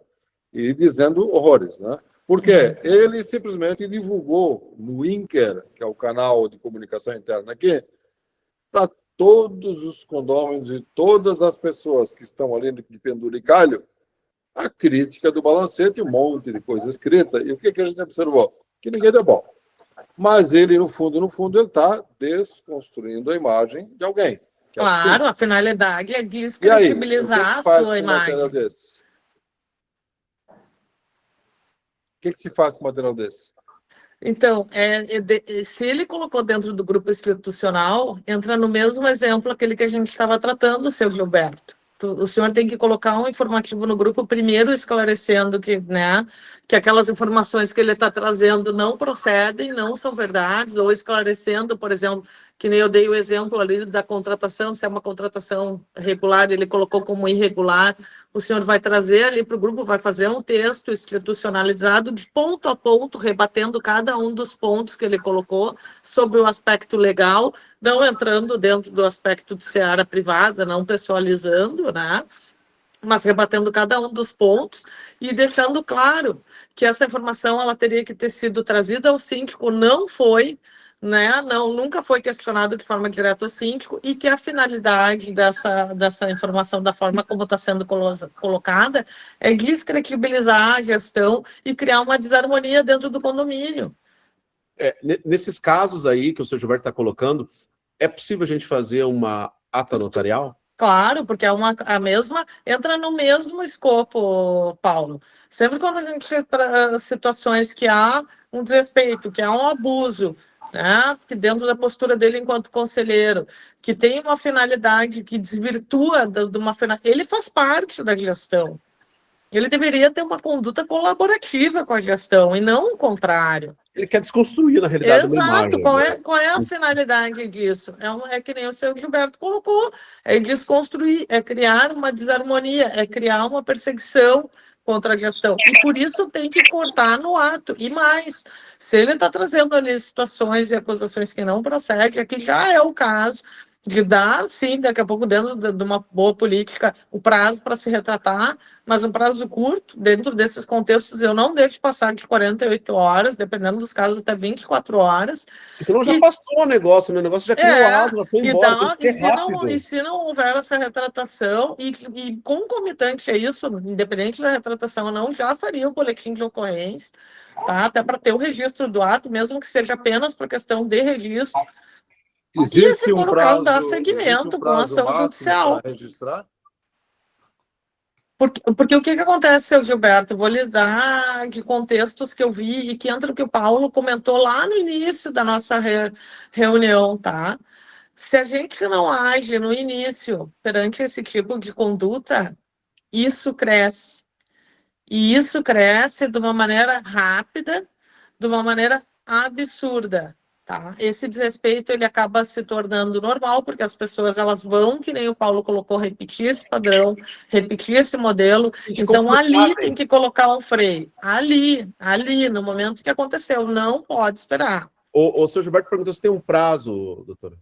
E dizendo horrores, né? Porque ele simplesmente divulgou no Inker, que é o canal de comunicação interna aqui, para todos os condôminos e todas as pessoas que estão ali de penduricalho, a crítica do balancete, um monte de coisa escrita. E o que a gente observou? Que ninguém deu bom. Mas ele, no fundo, ele está desconstruindo a imagem de alguém. Claro, a finalidade é descredibilizar a sua imagem. O que se faz com um material desse? Então, se ele colocou dentro do grupo institucional, entra no mesmo exemplo aquele que a gente estava tratando, seu Gilberto. O senhor tem que colocar um informativo no grupo, primeiro esclarecendo que aquelas informações que ele está trazendo não procedem, não são verdades, ou esclarecendo, por exemplo, que nem eu dei o exemplo ali da contratação, se é uma contratação regular, ele colocou como irregular, o senhor vai trazer ali para o grupo, vai fazer um texto institucionalizado de ponto a ponto, rebatendo cada um dos pontos que ele colocou sobre o aspecto legal, não entrando dentro do aspecto de seara privada, não pessoalizando, né? Mas rebatendo cada um dos pontos e deixando claro que essa informação ela teria que ter sido trazida ao síndico, não foi, né? Nunca foi questionado de forma direta ao síndico, e que a finalidade dessa informação, da forma como está sendo colocada, é descredibilizar a gestão e criar uma desarmonia dentro do condomínio. Nesses casos aí que o senhor Gilberto está colocando, é possível a gente fazer uma ata notarial? Claro, porque entra no mesmo escopo, Paulo. Sempre quando a gente traz situações que há um desrespeito, que há um abuso, né, que dentro da postura dele enquanto conselheiro, que tem uma finalidade que desvirtua de uma finalidade, ele faz parte da gestão. Ele deveria ter uma conduta colaborativa com a gestão e não o contrário. Ele quer desconstruir, na realidade, uma imagem. Qual é a finalidade disso? É que nem o seu Gilberto colocou, é desconstruir, é criar uma desarmonia, é criar uma perseguição contra a gestão. E por isso tem que cortar no ato. E mais, se ele está trazendo ali situações e acusações que não procedem, aqui já é o caso de dar, sim, daqui a pouco, dentro de uma boa política, o prazo para se retratar, mas um prazo curto, dentro desses contextos, eu não deixo passar de 48 horas, dependendo dos casos, até 24 horas. Senão já passou o negócio, né? O negócio já criou asa, já foi embora, tem que ser rápido. E se não houver essa retratação, e concomitante a isso, independente da retratação ou não, já faria o boletim de ocorrência, tá? Até para ter o registro do ato, mesmo que seja apenas por questão de registro. Existe e se for o caso, dar seguimento com a ação judicial. Registrar? Porque o que acontece, seu Gilberto? Vou lhe dar de contextos que eu vi e que entra o que o Paulo comentou lá no início da nossa reunião, tá? Se a gente não age no início perante esse tipo de conduta, isso cresce. E isso cresce de uma maneira rápida, de uma maneira absurda. Tá? Esse desrespeito ele acaba se tornando normal, porque as pessoas elas vão, que nem o Paulo colocou, repetir esse padrão, repetir esse modelo. Então, ali tem que colocar um freio. Ali, no momento que aconteceu. Não pode esperar. O seu Gilberto perguntou se tem um prazo, doutora.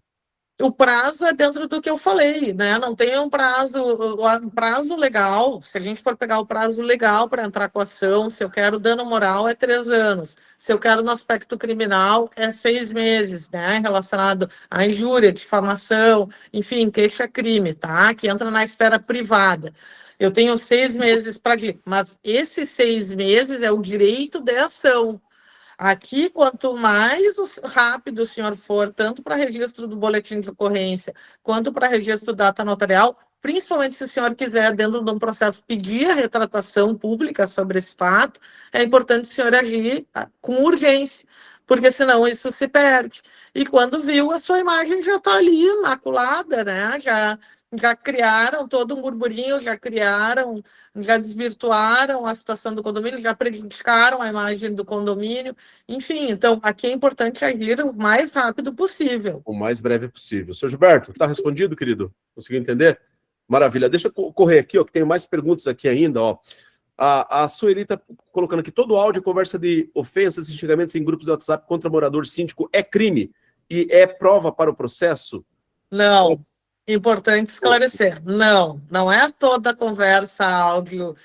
O prazo é dentro do que eu falei, né? Não tem um prazo legal. Se a gente for pegar o prazo legal para entrar com a ação, se eu quero dano moral, é 3 anos. Se eu quero no aspecto criminal, é 6 meses, né? Relacionado à injúria, difamação, enfim, queixa-crime, tá? Que entra na esfera privada. Eu tenho 6 meses para agir, mas esses 6 meses é o direito de ação. Aqui, quanto mais rápido o senhor for, tanto para registro do boletim de ocorrência, quanto para registro da ata notarial, principalmente se o senhor quiser, dentro de um processo, pedir a retratação pública sobre esse fato, é importante o senhor agir com urgência, porque senão isso se perde. E quando viu, a sua imagem já está ali, maculada, né? Já criaram todo um burburinho, já desvirtuaram a situação do condomínio, já prejudicaram a imagem do condomínio. Enfim, então, aqui é importante agir o mais rápido possível. O mais breve possível. Seu Gilberto, está respondido, querido? Conseguiu entender? Maravilha. Deixa eu correr aqui, ó, que tem mais perguntas aqui ainda, ó. A Sueli está colocando aqui, todo áudio e conversa de ofensas e xingamentos em grupos de WhatsApp contra morador síndico é crime e é prova para o processo? Não. Importante esclarecer. Não é toda conversa áudio.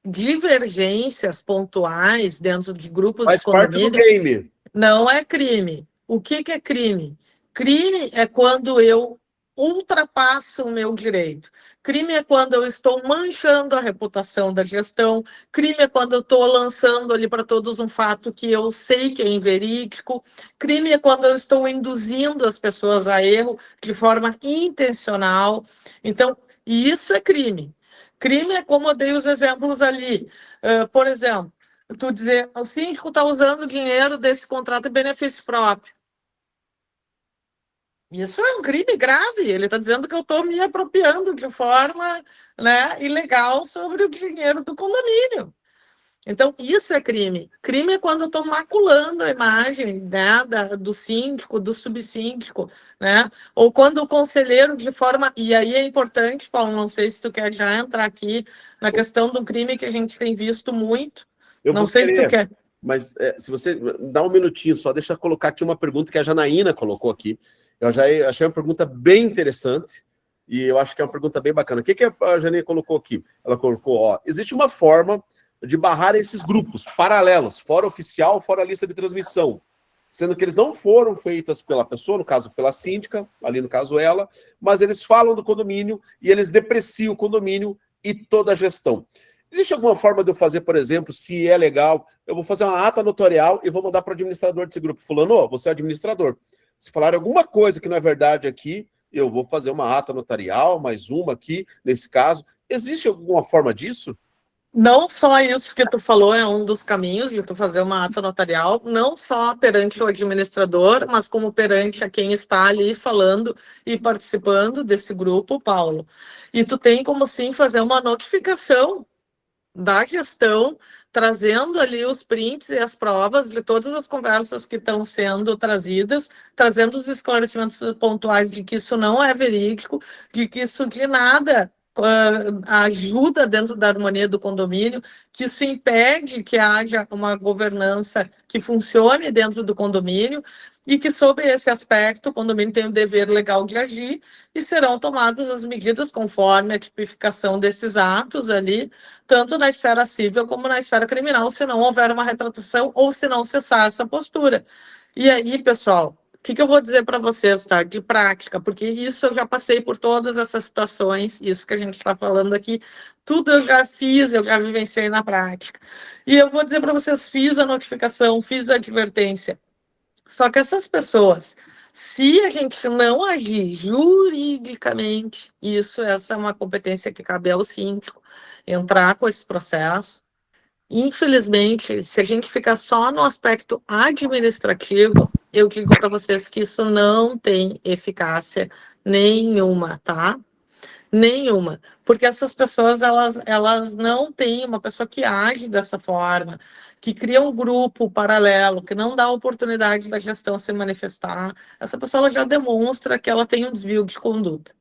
Divergências pontuais dentro de grupos de condomínio. Faz parte do game. Não é crime. O que é crime? Crime é quando eu ultrapasso o meu direito. Crime é quando eu estou manchando a reputação da gestão. Crime é quando eu estou lançando ali para todos um fato que eu sei que é inverídico. Crime é quando eu estou induzindo as pessoas a erro de forma intencional. Então, isso é crime. Crime é como eu dei os exemplos ali. Por exemplo, tu dizer, o síndico está usando o dinheiro desse contrato em benefício próprio. Isso é um crime grave. Ele está dizendo que eu estou me apropriando de forma, né, ilegal sobre o dinheiro do condomínio. Então, isso é crime. Crime é quando eu estou maculando a imagem, né, do síndico, do subsíndico, né? Ou quando o conselheiro, de forma... E aí é importante, Paulo, não sei se tu quer já entrar aqui na questão do crime que a gente tem visto muito. Não sei se tu quer. Mas se você dá um minutinho só, deixa eu colocar aqui uma pergunta que a Janaína colocou aqui. Eu já achei uma pergunta bem interessante e eu acho que é uma pergunta bem bacana. O que a Janaína colocou aqui? Ela colocou, ó, existe uma forma de barrar esses grupos paralelos, fora oficial, fora a lista de transmissão, sendo que eles não foram feitas pela pessoa, no caso pela síndica, ali no caso ela, mas eles falam do condomínio e eles depreciam o condomínio e toda a gestão. Existe alguma forma de eu fazer, por exemplo, se é legal, eu vou fazer uma ata notarial e vou mandar para o administrador desse grupo. Fulano, você é administrador. Se falar alguma coisa que não é verdade aqui, eu vou fazer uma ata notarial, mais uma aqui, nesse caso. Existe alguma forma disso? Não só isso que tu falou é um dos caminhos de tu fazer uma ata notarial, não só perante o administrador, mas como perante a quem está ali falando e participando desse grupo, Paulo. E tu tem como sim fazer uma notificação da gestão, trazendo ali os prints e as provas de todas as conversas que estão sendo trazidas, trazendo os esclarecimentos pontuais de que isso não é verídico, de que isso de nada ajuda dentro da harmonia do condomínio, que isso impede que haja uma governança que funcione dentro do condomínio e que, sob esse aspecto, o condomínio tem o dever legal de agir e serão tomadas as medidas conforme a tipificação desses atos ali, tanto na esfera civil como na esfera criminal, se não houver uma retratação ou se não cessar essa postura. E aí, pessoal, o que eu vou dizer para vocês, tá? De prática, porque isso eu já passei por todas essas situações, isso que a gente está falando aqui, tudo eu já fiz, eu já vivenciei na prática. E eu vou dizer para vocês, fiz a notificação, fiz a advertência. Só que essas pessoas, se a gente não agir juridicamente, essa é uma competência que cabe ao síndico, entrar com esse processo. Infelizmente, se a gente ficar só no aspecto administrativo, eu digo para vocês que isso não tem eficácia nenhuma, tá? Nenhuma. Porque essas pessoas, elas não têm uma pessoa que age dessa forma, que cria um grupo paralelo, que não dá oportunidade da gestão se manifestar. Essa pessoa ela já demonstra que ela tem um desvio de conduta.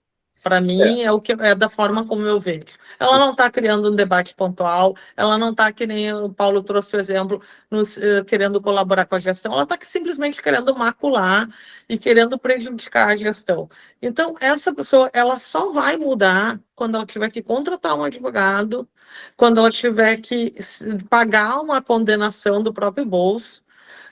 Para mim, é o que é da forma como eu vejo. Ela não está criando um debate pontual, ela não está, que nem o Paulo trouxe o exemplo, querendo colaborar com a gestão, ela está simplesmente querendo macular e querendo prejudicar a gestão. Então, essa pessoa, ela só vai mudar quando ela tiver que contratar um advogado, quando ela tiver que pagar uma condenação do próprio bolso,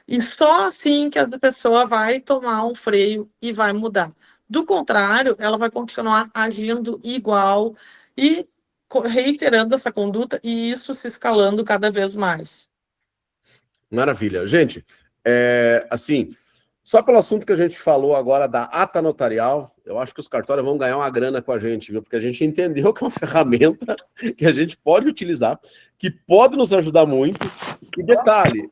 e só assim que a pessoa vai tomar um freio e vai mudar. Do contrário, ela vai continuar agindo igual e reiterando essa conduta e isso se escalando cada vez mais. Maravilha. Gente, assim, só pelo assunto que a gente falou agora da ata notarial, eu acho que os cartórios vão ganhar uma grana com a gente, viu? Porque a gente entendeu que é uma ferramenta que a gente pode utilizar, que pode nos ajudar muito. E detalhe,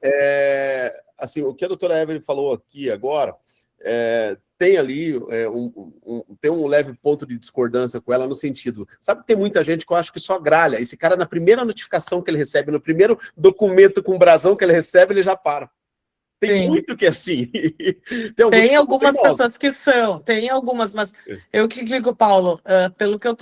assim, o que a doutora Evelyn falou aqui agora, tem ali tem um leve ponto de discordância com ela no sentido, sabe que tem muita gente que eu acho que só gralha, esse cara na primeira notificação que ele recebe, no primeiro documento com brasão que ele recebe, ele já para. Tem muito que é assim. Tem algumas pessoas que são, tem algumas, mas eu que digo, Paulo, pelo que eu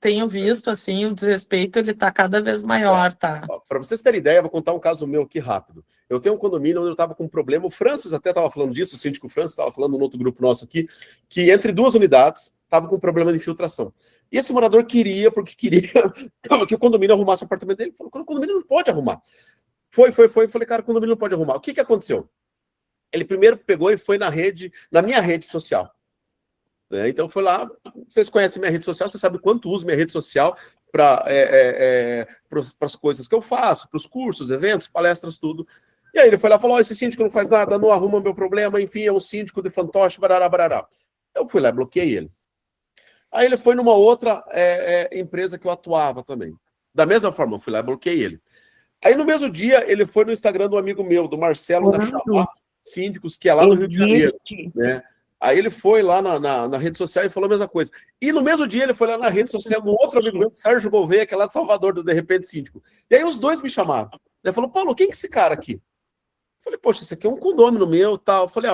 tenho visto, assim, o desrespeito ele está cada vez maior, tá? Para vocês terem ideia, eu vou contar um caso meu aqui rápido. Eu tenho um condomínio onde eu estava com um problema, o Francis até estava falando disso, o síndico Francis estava falando no outro grupo nosso aqui, que entre duas unidades estava com um problema de infiltração. E esse morador queria que o condomínio arrumasse o apartamento dele. Ele falou, o condomínio não pode arrumar. Foi. Falei, cara, o condomínio não pode arrumar. O que aconteceu? Ele primeiro pegou e foi na minha rede social. Então foi lá, vocês conhecem minha rede social, vocês sabem quanto uso minha rede social para as coisas que eu faço, para os cursos, eventos, palestras, tudo. E aí ele foi lá e falou, esse síndico não faz nada, não arruma meu problema, enfim, é um síndico de fantoche, barará. Eu fui lá e bloqueei ele. Aí ele foi numa outra empresa que eu atuava também. Da mesma forma, eu fui lá e bloqueei ele. Aí no mesmo dia, ele foi no Instagram do amigo meu, do Marcelo da Chamar Síndicos, que é lá no Rio de Janeiro. Né? Aí ele foi lá na rede social e falou a mesma coisa. E no mesmo dia ele foi lá na rede social do outro amigo meu, Sérgio Gouveia, que é lá de Salvador, do De Repente Síndico. E aí os dois me chamaram. Ele falou, Paulo, quem que é esse cara aqui? Eu falei, poxa, esse aqui é um condômino meu, tal. Eu falei,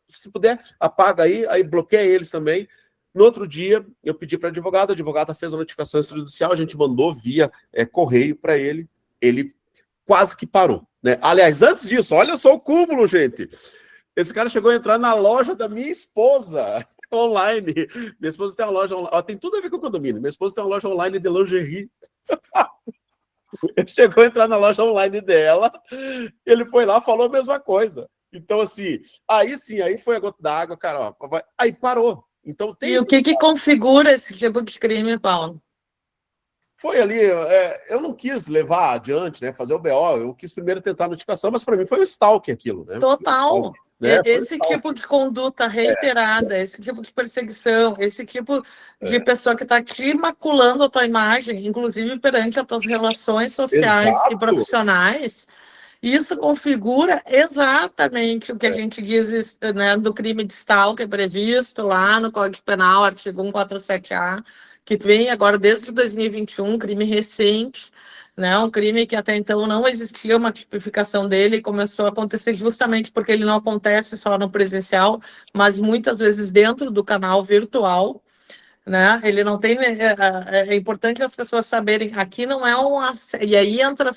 se puder, apaga aí bloqueia eles também. No outro dia, eu pedi para a advogada fez a notificação extrajudicial, a gente mandou via correio para ele quase que parou. Né? Aliás, antes disso, olha só o cúmulo, gente. Esse cara chegou a entrar na loja da minha esposa online. Minha esposa tem uma loja online, tem tudo a ver com o condomínio. Minha esposa tem uma loja online de lingerie. Ele chegou a entrar na loja online dela, ele foi lá, falou a mesma coisa. Então, assim, aí foi a gota d'água, cara, aí parou. Então, E o que configura esse tipo de crime, Paulo? Foi ali, eu não quis levar adiante, né, fazer o BO, eu quis primeiro tentar a notificação, mas para mim foi um stalking aquilo, né? Total. Esse tipo de conduta reiterada, esse tipo de perseguição, esse tipo de pessoa que está te maculando a tua imagem, inclusive perante as tuas relações sociais e profissionais, isso configura exatamente o que a gente diz, né, do crime de stalking previsto lá no Código Penal, artigo 147A, que vem agora desde 2021, crime recente, né, um crime que até então não existia uma tipificação dele e começou a acontecer justamente porque ele não acontece só no presencial, mas muitas vezes dentro do canal virtual. né? Ele não tem. É importante as pessoas saberem. Aqui não é um. E aí entra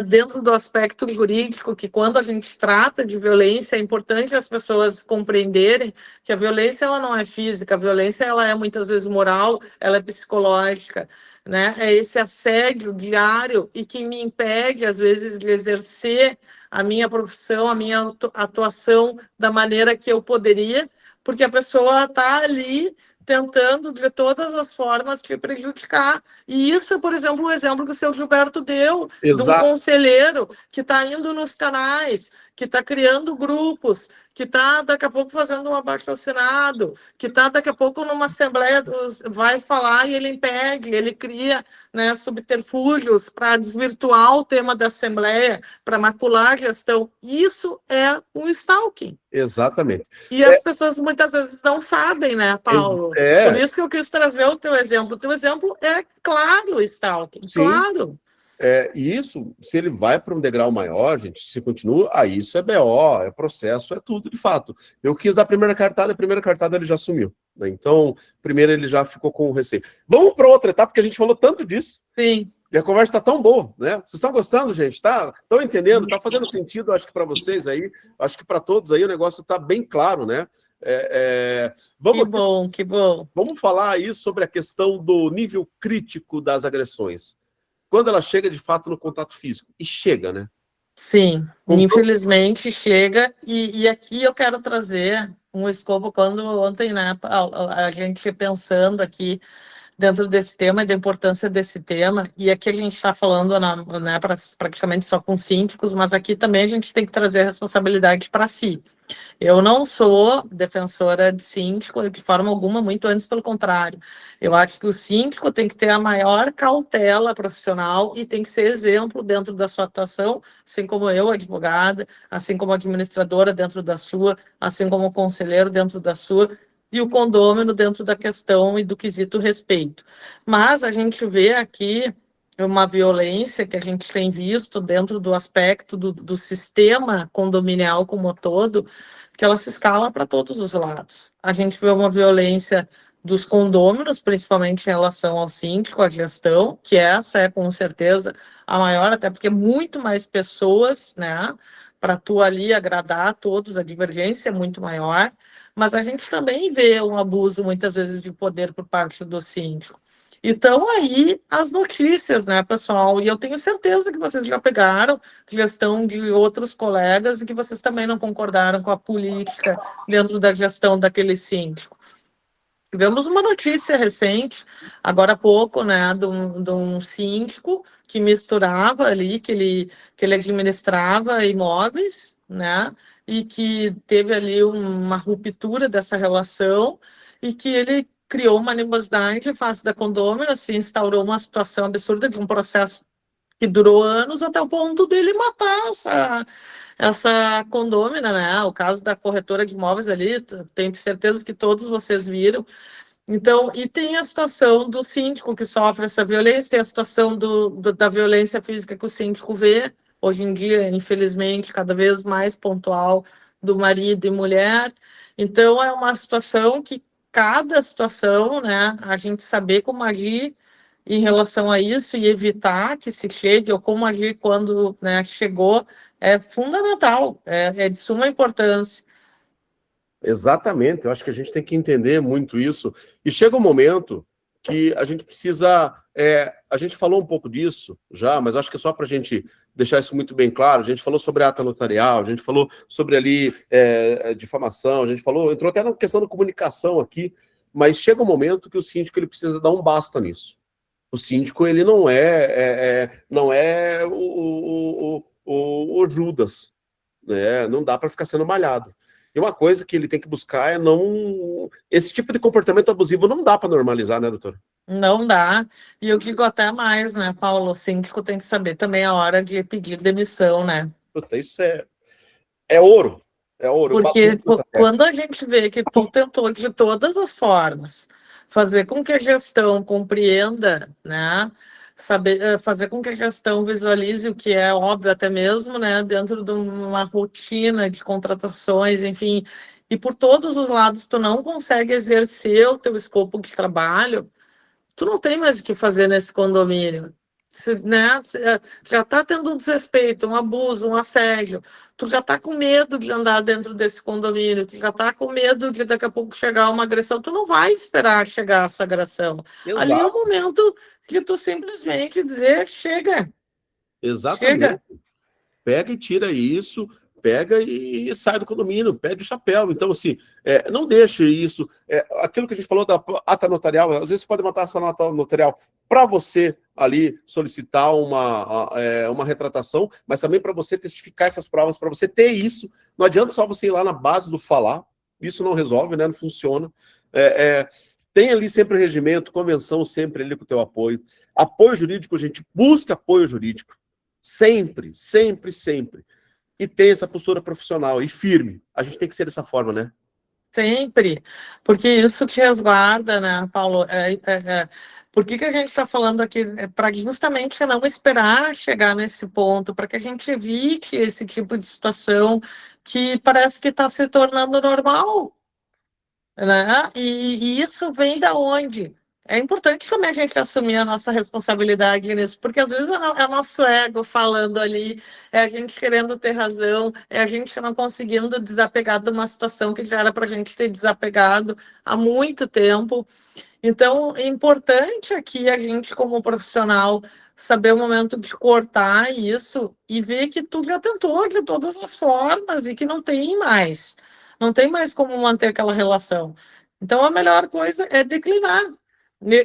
dentro do aspecto jurídico, que quando a gente trata de violência, é importante as pessoas compreenderem que a violência ela não é física, a violência ela é muitas vezes moral, ela é psicológica, né? É esse assédio diário e que me impede, às vezes, de exercer a minha profissão, a minha atuação da maneira que eu poderia, porque a pessoa está ali tentando de todas as formas te prejudicar. E isso é, por exemplo, o exemplo que o seu Gilberto deu, de um Exato. conselheiro que está indo nos canais, que está criando grupos, que está daqui a pouco fazendo um abaixo-assinado, que está daqui a pouco numa assembleia, vai falar e ele impede, ele cria, né, subterfúgios para desvirtuar o tema da assembleia, para macular a gestão. Isso é um stalking. Exatamente. E as pessoas muitas vezes não sabem, né, Paulo? Por isso que eu quis trazer o teu exemplo. O teu exemplo é claro, stalking, sim. claro. E isso, se ele vai para um degrau maior, gente, se continua, aí isso é BO, é processo, é tudo, de fato. Eu quis dar a primeira cartada ele já sumiu. Né? Então, primeiro ele já ficou com receio. Vamos para outra etapa, porque a gente falou tanto disso. Sim. E a conversa está tão boa, né? Vocês estão gostando, gente? Estão entendendo? Está fazendo sentido, acho que para vocês aí, acho que para todos aí o negócio está bem claro, né? Que bom, que bom. Vamos falar aí sobre a questão do nível crítico das agressões. Quando ela chega, de fato, no contato físico. E chega, né? Sim, infelizmente chega. E aqui eu quero trazer um escopo, quando ontem, né, a gente pensando aqui dentro desse tema e da importância desse tema, e aqui a gente está falando, né, praticamente só com síndicos, mas aqui também a gente tem que trazer a responsabilidade para si. Eu não sou defensora de síndico de forma alguma, muito antes pelo contrário. Eu acho que o síndico tem que ter a maior cautela profissional e tem que ser exemplo dentro da sua atuação, assim como eu, advogada, assim como administradora dentro da sua, assim como conselheiro dentro da sua, e o condômino dentro da questão e do quesito respeito. Mas a gente vê aqui uma violência que a gente tem visto dentro do aspecto do sistema condominial como um todo, que ela se escala para todos os lados. A gente vê uma violência dos condôminos, principalmente em relação ao síndico, à gestão, que essa é com certeza a maior, até porque muito mais pessoas, né, para tu ali agradar a todos, a divergência é muito maior, mas a gente também vê um abuso, muitas vezes, de poder por parte do síndico. Então, aí, as notícias, né, pessoal? E eu tenho certeza que vocês já pegaram gestão de outros colegas e que vocês também não concordaram com a política dentro da gestão daquele síndico. Tivemos uma notícia recente, agora há pouco, né, de um síndico que misturava ali, que ele administrava imóveis, né, e que teve ali uma ruptura dessa relação e que ele criou uma animosidade em face da condômina, se instaurou uma situação absurda de um processo que durou anos até o ponto dele matar essa condômina, né? O caso da corretora de imóveis ali, tenho certeza que todos vocês viram. Então, e tem a situação do síndico que sofre essa violência, tem a situação da violência física que o síndico vê, hoje em dia, infelizmente, cada vez mais pontual, do marido e mulher. Então, é uma situação que cada situação, né, a gente saber como agir em relação a isso e evitar que se chegue, ou como agir quando, né, chegou, é fundamental, é de suma importância. Exatamente, eu acho que a gente tem que entender muito isso. E chega um momento que a gente precisa... a gente falou um pouco disso já, mas acho que é só para a gente deixar isso muito bem claro. A gente falou sobre ata notarial, a gente falou sobre ali difamação, a gente falou, entrou até na questão da comunicação aqui, mas chega um momento que o síndico ele precisa dar um basta nisso. O síndico ele não é o Judas, né? Não dá para ficar sendo malhado. E uma coisa que ele tem que buscar é não... Esse tipo de comportamento abusivo não dá para normalizar, né, doutora? Não dá. E eu digo até mais, né, Paulo? O síndico tem que saber também a hora de pedir demissão, né? Puta, isso é ouro. É ouro. Porque quando a gente vê que tu tentou de todas as formas fazer com que a gestão compreenda, né? Fazer com que a gestão visualize o que é óbvio até mesmo, né? Dentro de uma rotina de contratações, enfim, e por todos os lados tu não consegue exercer o teu escopo de trabalho, tu não tem mais o que fazer nesse condomínio. Né? Já está tendo um desrespeito, um abuso, um assédio. Tu já está com medo de andar dentro desse condomínio, tu já está com medo de daqui a pouco chegar uma agressão. Tu não vai esperar chegar essa agressão. Exato. Ali é o momento que tu simplesmente dizer, chega. Exatamente. Chega. Pega e tira isso, pega e sai do condomínio, pede o chapéu. Então, assim, não deixe isso. Aquilo que a gente falou da ata notarial, às vezes você pode matar essa ata notarial para você ali solicitar uma retratação, mas também para você testificar essas provas, para você ter isso. Não adianta só você ir lá na base do falar, isso não resolve, né? Não funciona. Tem ali sempre o regimento, convenção sempre ali com o teu apoio. Apoio jurídico, gente, busca apoio jurídico. Sempre, sempre, sempre. E tem essa postura profissional e firme. A gente tem que ser dessa forma, né? Sempre. Porque isso te resguarda, né, Paulo? Por que a gente está falando aqui? Para justamente não esperar chegar nesse ponto, para que a gente evite esse tipo de situação que parece que está se tornando normal, né? E isso vem da onde? É importante também a gente assumir a nossa responsabilidade nisso, porque às vezes é o nosso ego falando ali, é a gente querendo ter razão, é a gente não conseguindo desapegar de uma situação que já era para a gente ter desapegado há muito tempo. Então, é importante aqui a gente, como profissional, saber o momento de cortar isso e ver que tu já tentou de todas as formas e que não tem mais. Não tem mais como manter aquela relação. Então, a melhor coisa é declinar.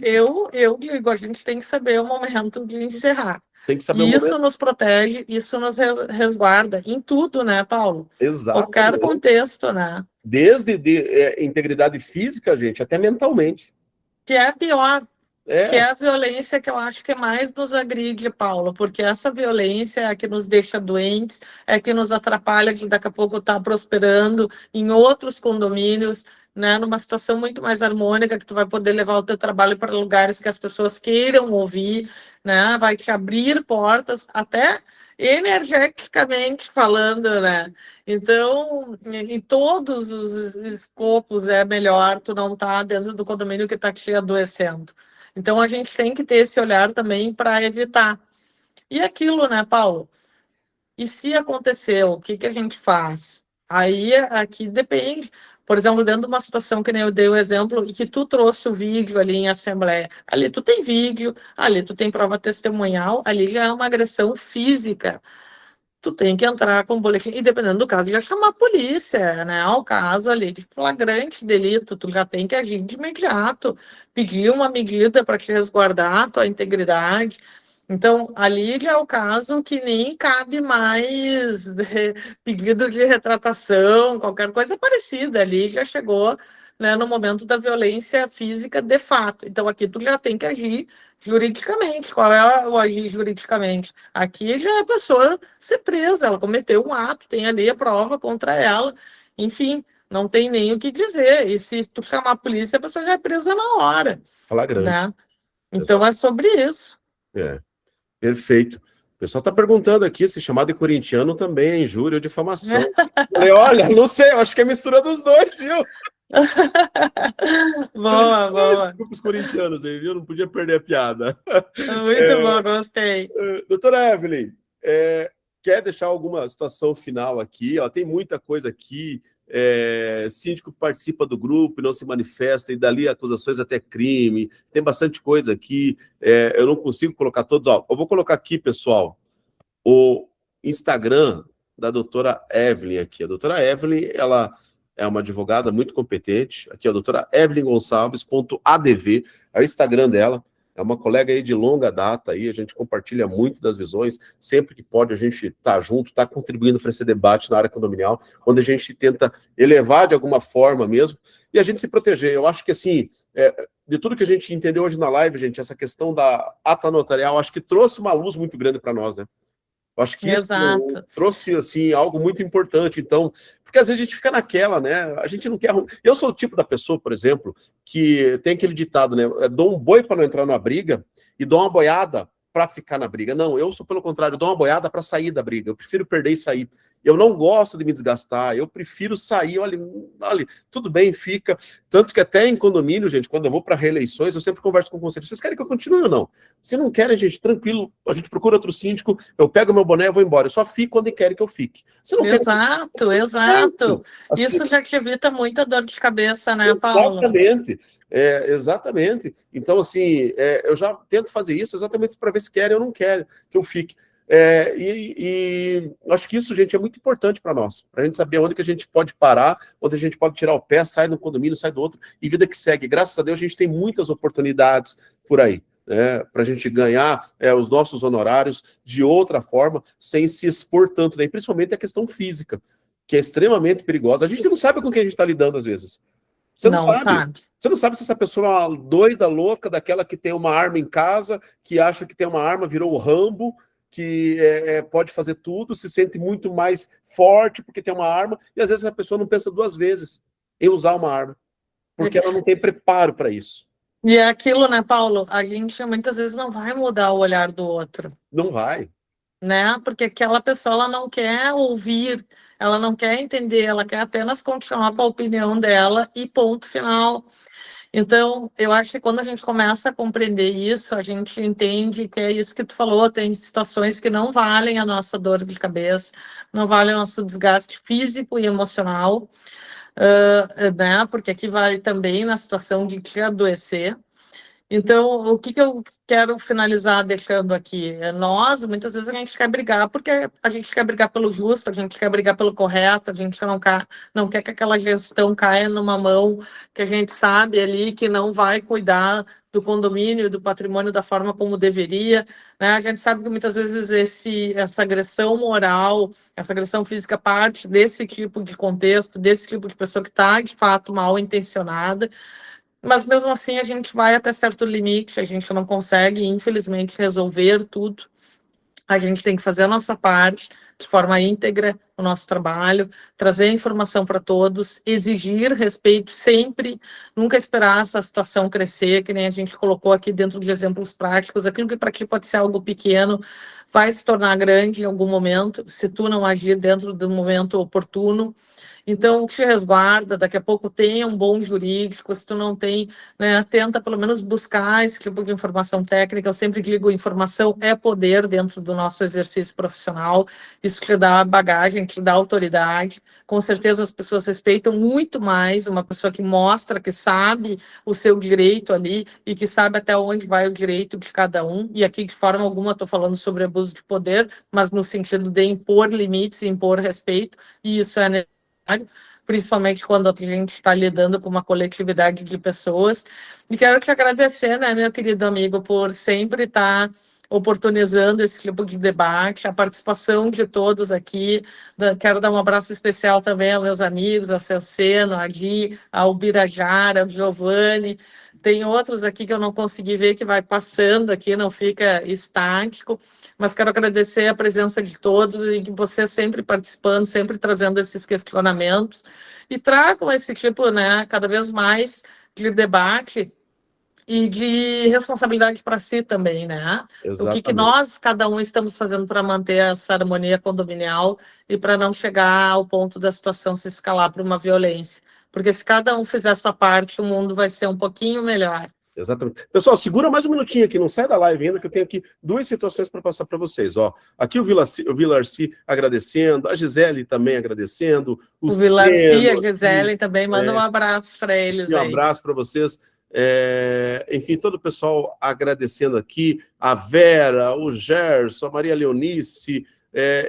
Eu digo, a gente tem que saber o momento de encerrar. Tem que saber E o isso momento. nos protege, isso nos resguarda em tudo, né, Paulo? Exato. Qualquer contexto, né? Desde integridade física, gente, até mentalmente. Que é pior. Que é a violência que eu acho que mais nos agride, Paulo, porque essa violência é a que nos deixa doentes, é a que nos atrapalha de daqui a pouco estar prosperando em outros condomínios, né, numa situação muito mais harmônica, que tu vai poder levar o teu trabalho para lugares que as pessoas queiram ouvir, né, vai te abrir portas, até energeticamente falando, né? Então, em todos os escopos é melhor tu não estar dentro do condomínio que está te adoecendo. Então, a gente tem que ter esse olhar também para evitar. E aquilo, né, Paulo? E se aconteceu, o que a gente faz? Aí, aqui depende. Por exemplo, dentro de uma situação que nem eu dei o exemplo, e que tu trouxe o vídeo ali em assembleia. Ali tu tem vídeo, ali tu tem prova testemunhal, ali já é uma agressão física. Tu tem que entrar com o boletim, e dependendo do caso, já chamar a polícia, né? O caso ali de flagrante delito, tu já tem que agir de imediato, pedir uma medida para te resguardar a tua integridade. Então, ali já é o caso que nem cabe mais pedido de retratação, qualquer coisa parecida. Ali já chegou, né, no momento da violência física de fato. Então, aqui tu já tem que agir juridicamente. Qual é o agir juridicamente? Aqui já é a pessoa ser presa, ela cometeu um ato, tem ali a prova contra ela, enfim, não tem nem o que dizer. E se tu chamar a polícia, a pessoa já é presa na hora. Flagrante. Né? Então é sobre isso. Perfeito. O pessoal está perguntando aqui se chamar de corintiano também é injúria ou difamação. Falei, olha, não sei, eu acho que é mistura dos dois, viu? Boa. Desculpa os corintianos aí, viu? Não podia perder a piada. Muito bom, gostei. Doutora Evelyn, quer deixar alguma situação final aqui? Ó, tem muita coisa aqui. Síndico participa do grupo e não se manifesta, e dali acusações até crime. Tem bastante coisa aqui. Eu não consigo colocar todos. Ó, eu vou colocar aqui, pessoal, o Instagram da doutora Evelyn aqui. A doutora Evelyn, ela é uma advogada muito competente. Aqui, a doutora Evelyn Gonçalves.adv, é o Instagram dela. É uma colega aí de longa data, aí, a gente compartilha muito das visões, sempre que pode a gente está junto, está contribuindo para esse debate na área condominial, onde a gente tenta elevar de alguma forma mesmo, e a gente se proteger. Eu acho que, assim, de tudo que a gente entendeu hoje na live, gente, essa questão da ata notarial, acho que trouxe uma luz muito grande para nós, né? Eu acho que isso trouxe, assim, algo muito importante. Então, porque às vezes a gente fica naquela, né? A gente não quer... Eu sou o tipo da pessoa, por exemplo, que tem aquele ditado, né? Dou um boi para não entrar na briga e dou uma boiada para ficar na briga. Não, eu sou pelo contrário, dou uma boiada para sair da briga. Eu prefiro perder e sair. Eu não gosto de me desgastar, eu prefiro sair, olha, tudo bem, fica. Tanto que até em condomínio, gente, quando eu vou para reeleições, eu sempre converso com o conselho. Vocês querem que eu continue ou não? Se não querem, gente, tranquilo, a gente procura outro síndico, eu pego meu boné e vou embora. Eu só fico quando querem que eu fique. Se não Exato, exato. Assim, Isso já te evita muita dor de cabeça, né, Paulo? exatamente. Exatamente. Então, assim, eu já tento fazer isso exatamente para ver se querem ou não querem que eu fique. E acho que isso, gente, é muito importante para nós, para a gente saber onde que a gente pode parar, onde a gente pode tirar o pé, sai do condomínio, sai do outro, e vida que segue. Graças a Deus, a gente tem muitas oportunidades por aí, né, para a gente ganhar os nossos honorários de outra forma, sem se expor tanto, né, principalmente a questão física, que é extremamente perigosa. A gente não sabe com quem a gente está lidando às vezes. Você não sabe. Você não sabe se essa pessoa é uma doida, louca, daquela que tem uma arma em casa, que acha que tem uma arma, virou o Rambo, que pode fazer tudo, se sente muito mais forte porque tem uma arma, e às vezes a pessoa não pensa duas vezes em usar uma arma, porque ela não tem preparo para isso. E é aquilo, né, Paulo? A gente muitas vezes não vai mudar o olhar do outro. Não vai. Né? Porque aquela pessoa ela não quer ouvir, ela não quer entender, ela quer apenas continuar com a opinião dela e ponto final. Então, eu acho que quando a gente começa a compreender isso, a gente entende que é isso que tu falou, tem situações que não valem a nossa dor de cabeça, não valem o nosso desgaste físico e emocional, né? Porque aqui vai também na situação de te adoecer. Então, o que eu quero finalizar deixando aqui? Nós, muitas vezes, a gente quer brigar, porque a gente quer brigar pelo justo, a gente quer brigar pelo correto, a gente não quer que aquela gestão caia numa mão que a gente sabe ali que não vai cuidar do condomínio, do patrimônio da forma como deveria, né? A gente sabe que muitas vezes essa agressão moral, essa agressão física parte desse tipo de contexto, desse tipo de pessoa que está, de fato, mal intencionada. Mas mesmo assim a gente vai até certo limite, a gente não consegue, infelizmente, resolver tudo. A gente tem que fazer a nossa parte de forma íntegra, o nosso trabalho, trazer informação para todos, exigir respeito sempre, nunca esperar essa situação crescer, que nem a gente colocou aqui dentro de exemplos práticos. Aquilo que para ti pode ser algo pequeno vai se tornar grande em algum momento, se tu não agir dentro do momento oportuno. Então, te resguarda, daqui a pouco tenha um bom jurídico, se tu não tem, né, tenta pelo menos buscar esse tipo de informação técnica. Eu sempre digo, informação é poder dentro do nosso exercício profissional, isso te dá bagagem, te dá autoridade. Com certeza as pessoas respeitam muito mais uma pessoa que mostra que sabe o seu direito ali e que sabe até onde vai o direito de cada um, e aqui de forma alguma estou falando sobre abuso de poder, mas no sentido de impor limites, impor respeito, e isso é necessário, principalmente quando a gente está lidando com uma coletividade de pessoas. E quero te agradecer, né, meu querido amigo, por sempre estar oportunizando esse tipo de debate, a participação de todos aqui. Quero dar um abraço especial também aos meus amigos, ao Celceno, a Gui, ao Birajara, ao Giovanni. Tem outros aqui que eu não consegui ver, que vai passando aqui, não fica estático, mas quero agradecer a presença de todos e que você sempre participando, sempre trazendo esses questionamentos e tragam esse tipo, né, cada vez mais de debate e de responsabilidade para si também, né? Exatamente. O que nós, cada um, estamos fazendo para manter essa harmonia condominial e para não chegar ao ponto da situação se escalar para uma violência. Porque se cada um fizer a sua parte, o mundo vai ser um pouquinho melhor. Exatamente. Pessoal, segura mais um minutinho aqui, não sai da live ainda, que eu tenho aqui duas situações para passar para vocês. Ó, aqui o Vilarci agradecendo, a Gisele também agradecendo, o Vilarci e a Seno, Gisele também, manda um abraço para eles um aí. abraço para vocês. Enfim, todo o pessoal agradecendo aqui, a Vera, o Gerson, a Maria Leonice,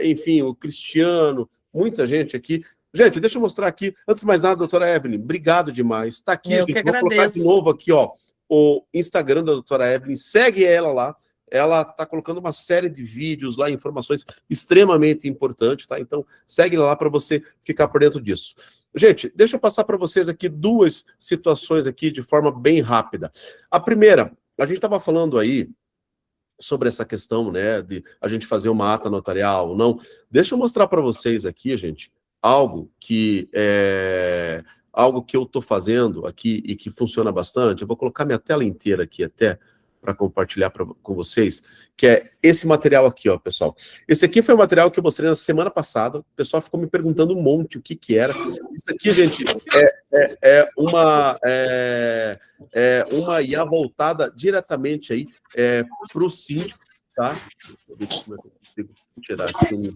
enfim, o Cristiano, muita gente aqui. Gente, deixa eu mostrar aqui, antes de mais nada, doutora Evelyn, obrigado demais. Está aqui, eu gente, que agradeço. Vou colocar de novo aqui, ó, o Instagram da doutora Evelyn, segue ela lá, ela está colocando uma série de vídeos lá, informações extremamente importantes, tá? Então, segue lá para você ficar por dentro disso. Gente, deixa eu passar para vocês aqui duas situações aqui de forma bem rápida. A primeira, a gente estava falando aí sobre essa questão, né, de a gente fazer uma ata notarial ou não. Deixa eu mostrar para vocês aqui, gente, algo que eu estou fazendo aqui e que funciona bastante. Eu vou colocar minha tela inteira aqui até para compartilhar com vocês, que é esse material aqui, ó, pessoal. Esse aqui foi o material que eu mostrei na semana passada. O pessoal ficou me perguntando um monte o que era. Isso aqui, gente, é uma IA voltada diretamente aí para o síndico, tá? Deixa eu ver como é que eu consigo tirar aqui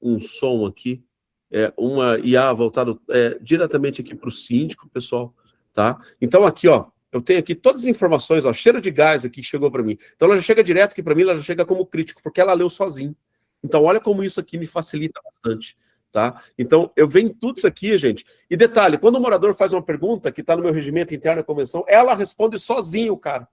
um som aqui. Uma IA voltada diretamente aqui para o síndico, pessoal, tá? Então, aqui, ó, eu tenho aqui todas as informações, ó, cheiro de gás aqui que chegou para mim. Então, ela já chega direto aqui para mim, ela já chega como crítico, porque ela leu sozinho. Então, olha como isso aqui me facilita bastante, tá? Então, eu venho tudo isso aqui, gente. E detalhe, quando o morador faz uma pergunta que está no meu regimento interno da convenção, ela responde sozinho, cara.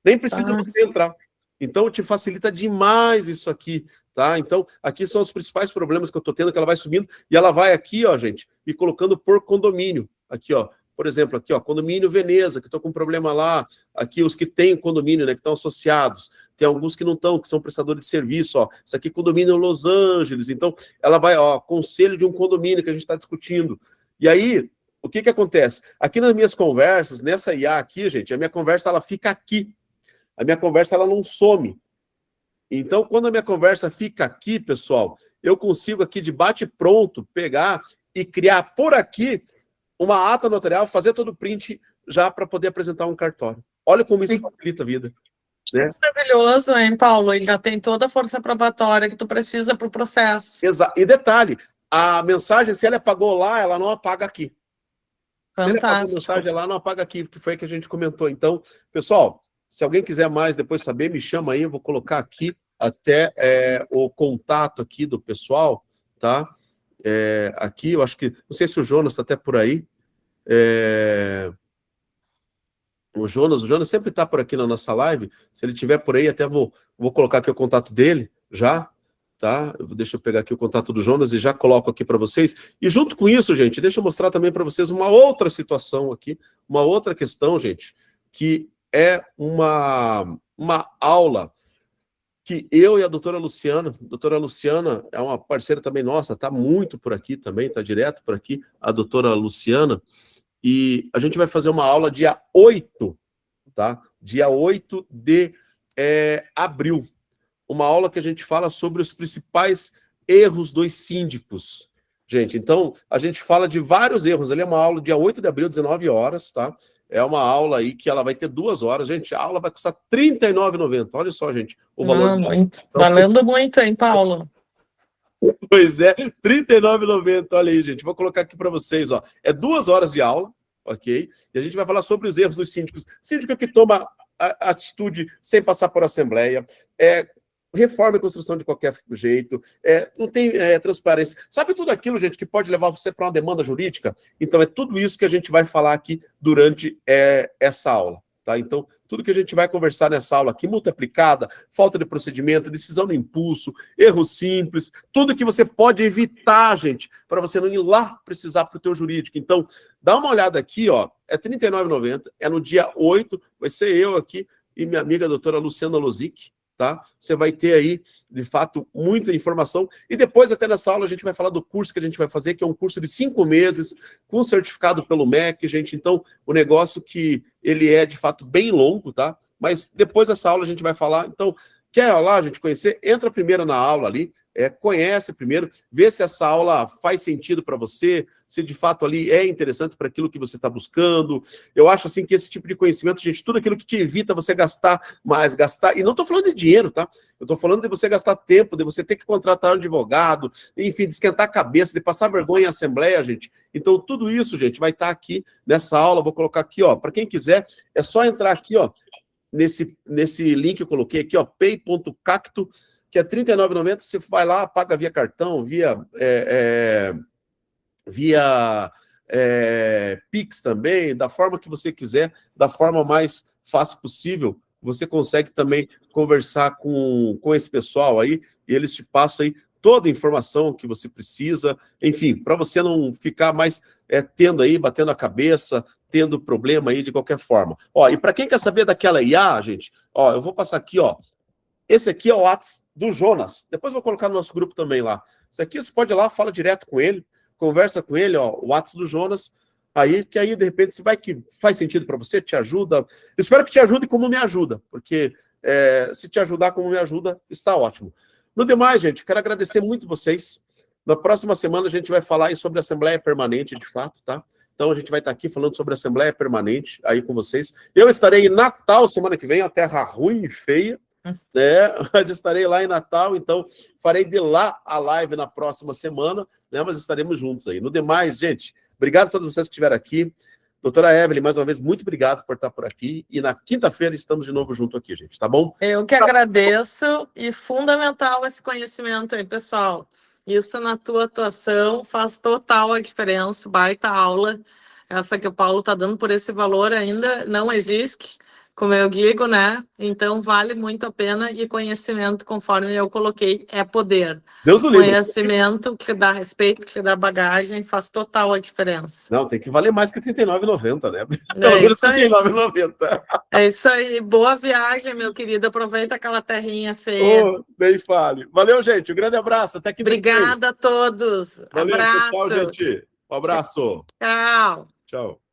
Nem precisa você entrar. Então, te facilita demais isso aqui, tá? Então, aqui são os principais problemas que eu estou tendo, que ela vai subindo, e ela vai aqui, ó, gente, me colocando por condomínio. Aqui, ó, por exemplo, aqui, ó, condomínio Veneza, que estou com um problema lá. Aqui, os que têm condomínio, né, que estão associados. Tem alguns que não estão, que são prestadores de serviço, ó. Isso aqui, condomínio Los Angeles. Então, ela vai, ó, conselho de um condomínio que a gente está discutindo. E aí, o que acontece? Aqui nas minhas conversas, nessa IA aqui, gente, a minha conversa, ela fica aqui. A minha conversa, ela não some. Então, quando a minha conversa fica aqui, pessoal, eu consigo aqui de bate-pronto pegar e criar por aqui uma ata notarial, fazer todo o print já para poder apresentar um cartório. Olha como isso facilita a vida. Né? Maravilhoso, hein, Paulo? Ele já tem toda a força probatória que tu precisa para o processo. Exato. E detalhe, a mensagem, se ela apagou lá, ela não apaga aqui. Fantástico. Se ele apagou a mensagem lá, não apaga aqui, que foi que a gente comentou. Então, pessoal, se alguém quiser mais depois saber, me chama aí, eu vou colocar aqui até o contato aqui do pessoal, tá? Aqui, eu acho que, não sei se o Jonas está até por aí. O Jonas sempre está por aqui na nossa live. Se ele estiver por aí, até vou colocar aqui o contato dele já, tá? Deixa eu pegar aqui o contato do Jonas e já coloco aqui para vocês. E junto com isso, gente, deixa eu mostrar também para vocês uma outra situação aqui, uma outra questão, gente, que é uma aula que eu e a doutora Luciana é uma parceira também nossa, tá muito por aqui também, tá direto por aqui, a doutora Luciana, e a gente vai fazer uma aula dia 8, tá? Dia 8 de abril. Uma aula que a gente fala sobre os principais erros dos síndicos. Gente, então, a gente fala de vários erros. Ali é uma aula dia 8 de abril, 19 horas, tá? É uma aula aí que ela vai ter 2 horas. Gente, a aula vai custar R$ 39,90. Olha só, gente, o valor. Muito. Então, valendo muito, hein, Paulo? Pois é, R$ 39,90. Olha aí, gente. Vou colocar aqui para vocês, ó. É 2 horas de aula, ok? E a gente vai falar sobre os erros dos síndicos. Síndico que toma a atitude sem passar por assembleia, reforma e construção de qualquer jeito, não tem transparência. Sabe tudo aquilo, gente, que pode levar você para uma demanda jurídica? Então, é tudo isso que a gente vai falar aqui durante essa aula, tá? Então, tudo que a gente vai conversar nessa aula aqui, multa aplicada, falta de procedimento, decisão no impulso, erro simples, tudo que você pode evitar, gente, para você não ir lá precisar para o teu jurídico. Então, dá uma olhada aqui, ó, é R$ 39,90, é no dia 8, vai ser eu aqui e minha amiga a doutora Luciana Lozic, tá? Você vai ter aí, de fato, muita informação. E depois, até nessa aula, a gente vai falar do curso que a gente vai fazer, que é um curso de 5 meses, com certificado pelo MEC, gente. Então, o negócio que ele é, de fato, bem longo, tá? Mas depois dessa aula a gente vai falar. Então, quer lá, a gente conhecer? Entra primeiro na aula ali, conhece primeiro, vê se essa aula faz sentido para você, se de fato ali é interessante para aquilo que você está buscando. Eu acho assim que esse tipo de conhecimento, gente, tudo aquilo que te evita você gastar mais, e não estou falando de dinheiro, tá? Eu estou falando de você gastar tempo, de você ter que contratar um advogado, enfim, de esquentar a cabeça, de passar vergonha em assembleia, gente. Então, tudo isso, gente, vai estar aqui nessa aula. Vou colocar aqui, ó, para quem quiser, é só entrar aqui, ó, nesse link que eu coloquei aqui, ó, pay.cacto, que é R$ 39,90, você vai lá, paga via cartão, via Pix também, da forma que você quiser, da forma mais fácil possível, você consegue também conversar com esse pessoal aí, e eles te passam aí toda a informação que você precisa, enfim, para você não ficar mais batendo a cabeça, tendo problema aí de qualquer forma. Ó, e para quem quer saber daquela IA, gente, ó, eu vou passar aqui, ó, esse aqui é o WhatsApp do Jonas. Depois eu vou colocar no nosso grupo também lá. Esse aqui você pode ir lá, fala direto com ele, conversa com ele, ó, o WhatsApp do Jonas. aí, que aí, de repente, se vai que faz sentido para você, te ajuda. Espero que te ajude como me ajuda, porque se te ajudar como me ajuda, está ótimo. No demais, gente, quero agradecer muito vocês. Na próxima semana a gente vai falar aí sobre a Assembleia Permanente, de fato, tá? Então a gente vai estar aqui falando sobre a Assembleia Permanente aí com vocês. Eu estarei em Natal semana que vem, uma terra ruim e feia, né? Mas estarei lá em Natal, então farei de lá a live na próxima semana, né? Mas estaremos juntos aí. No demais, gente, obrigado a todos vocês que estiveram aqui. Doutora Evelyn, mais uma vez, muito obrigado por estar por aqui. E na quinta-feira estamos de novo junto aqui, gente, tá bom? Eu que agradeço, e fundamental esse conhecimento aí, pessoal. Isso na tua atuação faz total a diferença, baita aula. Essa que o Paulo está dando por esse valor ainda não existe, como eu digo, né? Então vale muito a pena, e conhecimento, conforme eu coloquei, é poder. Deus o livre. Conhecimento que dá respeito, que dá bagagem, faz total a diferença. Não, tem que valer mais que R$ 39,90, né? É isso aí. R$ 39,90. É isso aí. Boa viagem, meu querido. Aproveita aquela terrinha feia. Oh, bem fale. Valeu, gente. Um grande abraço. Até que Obrigada a todos. Valeu, Abraço. tchau, gente. Um abraço. Tchau. Tchau.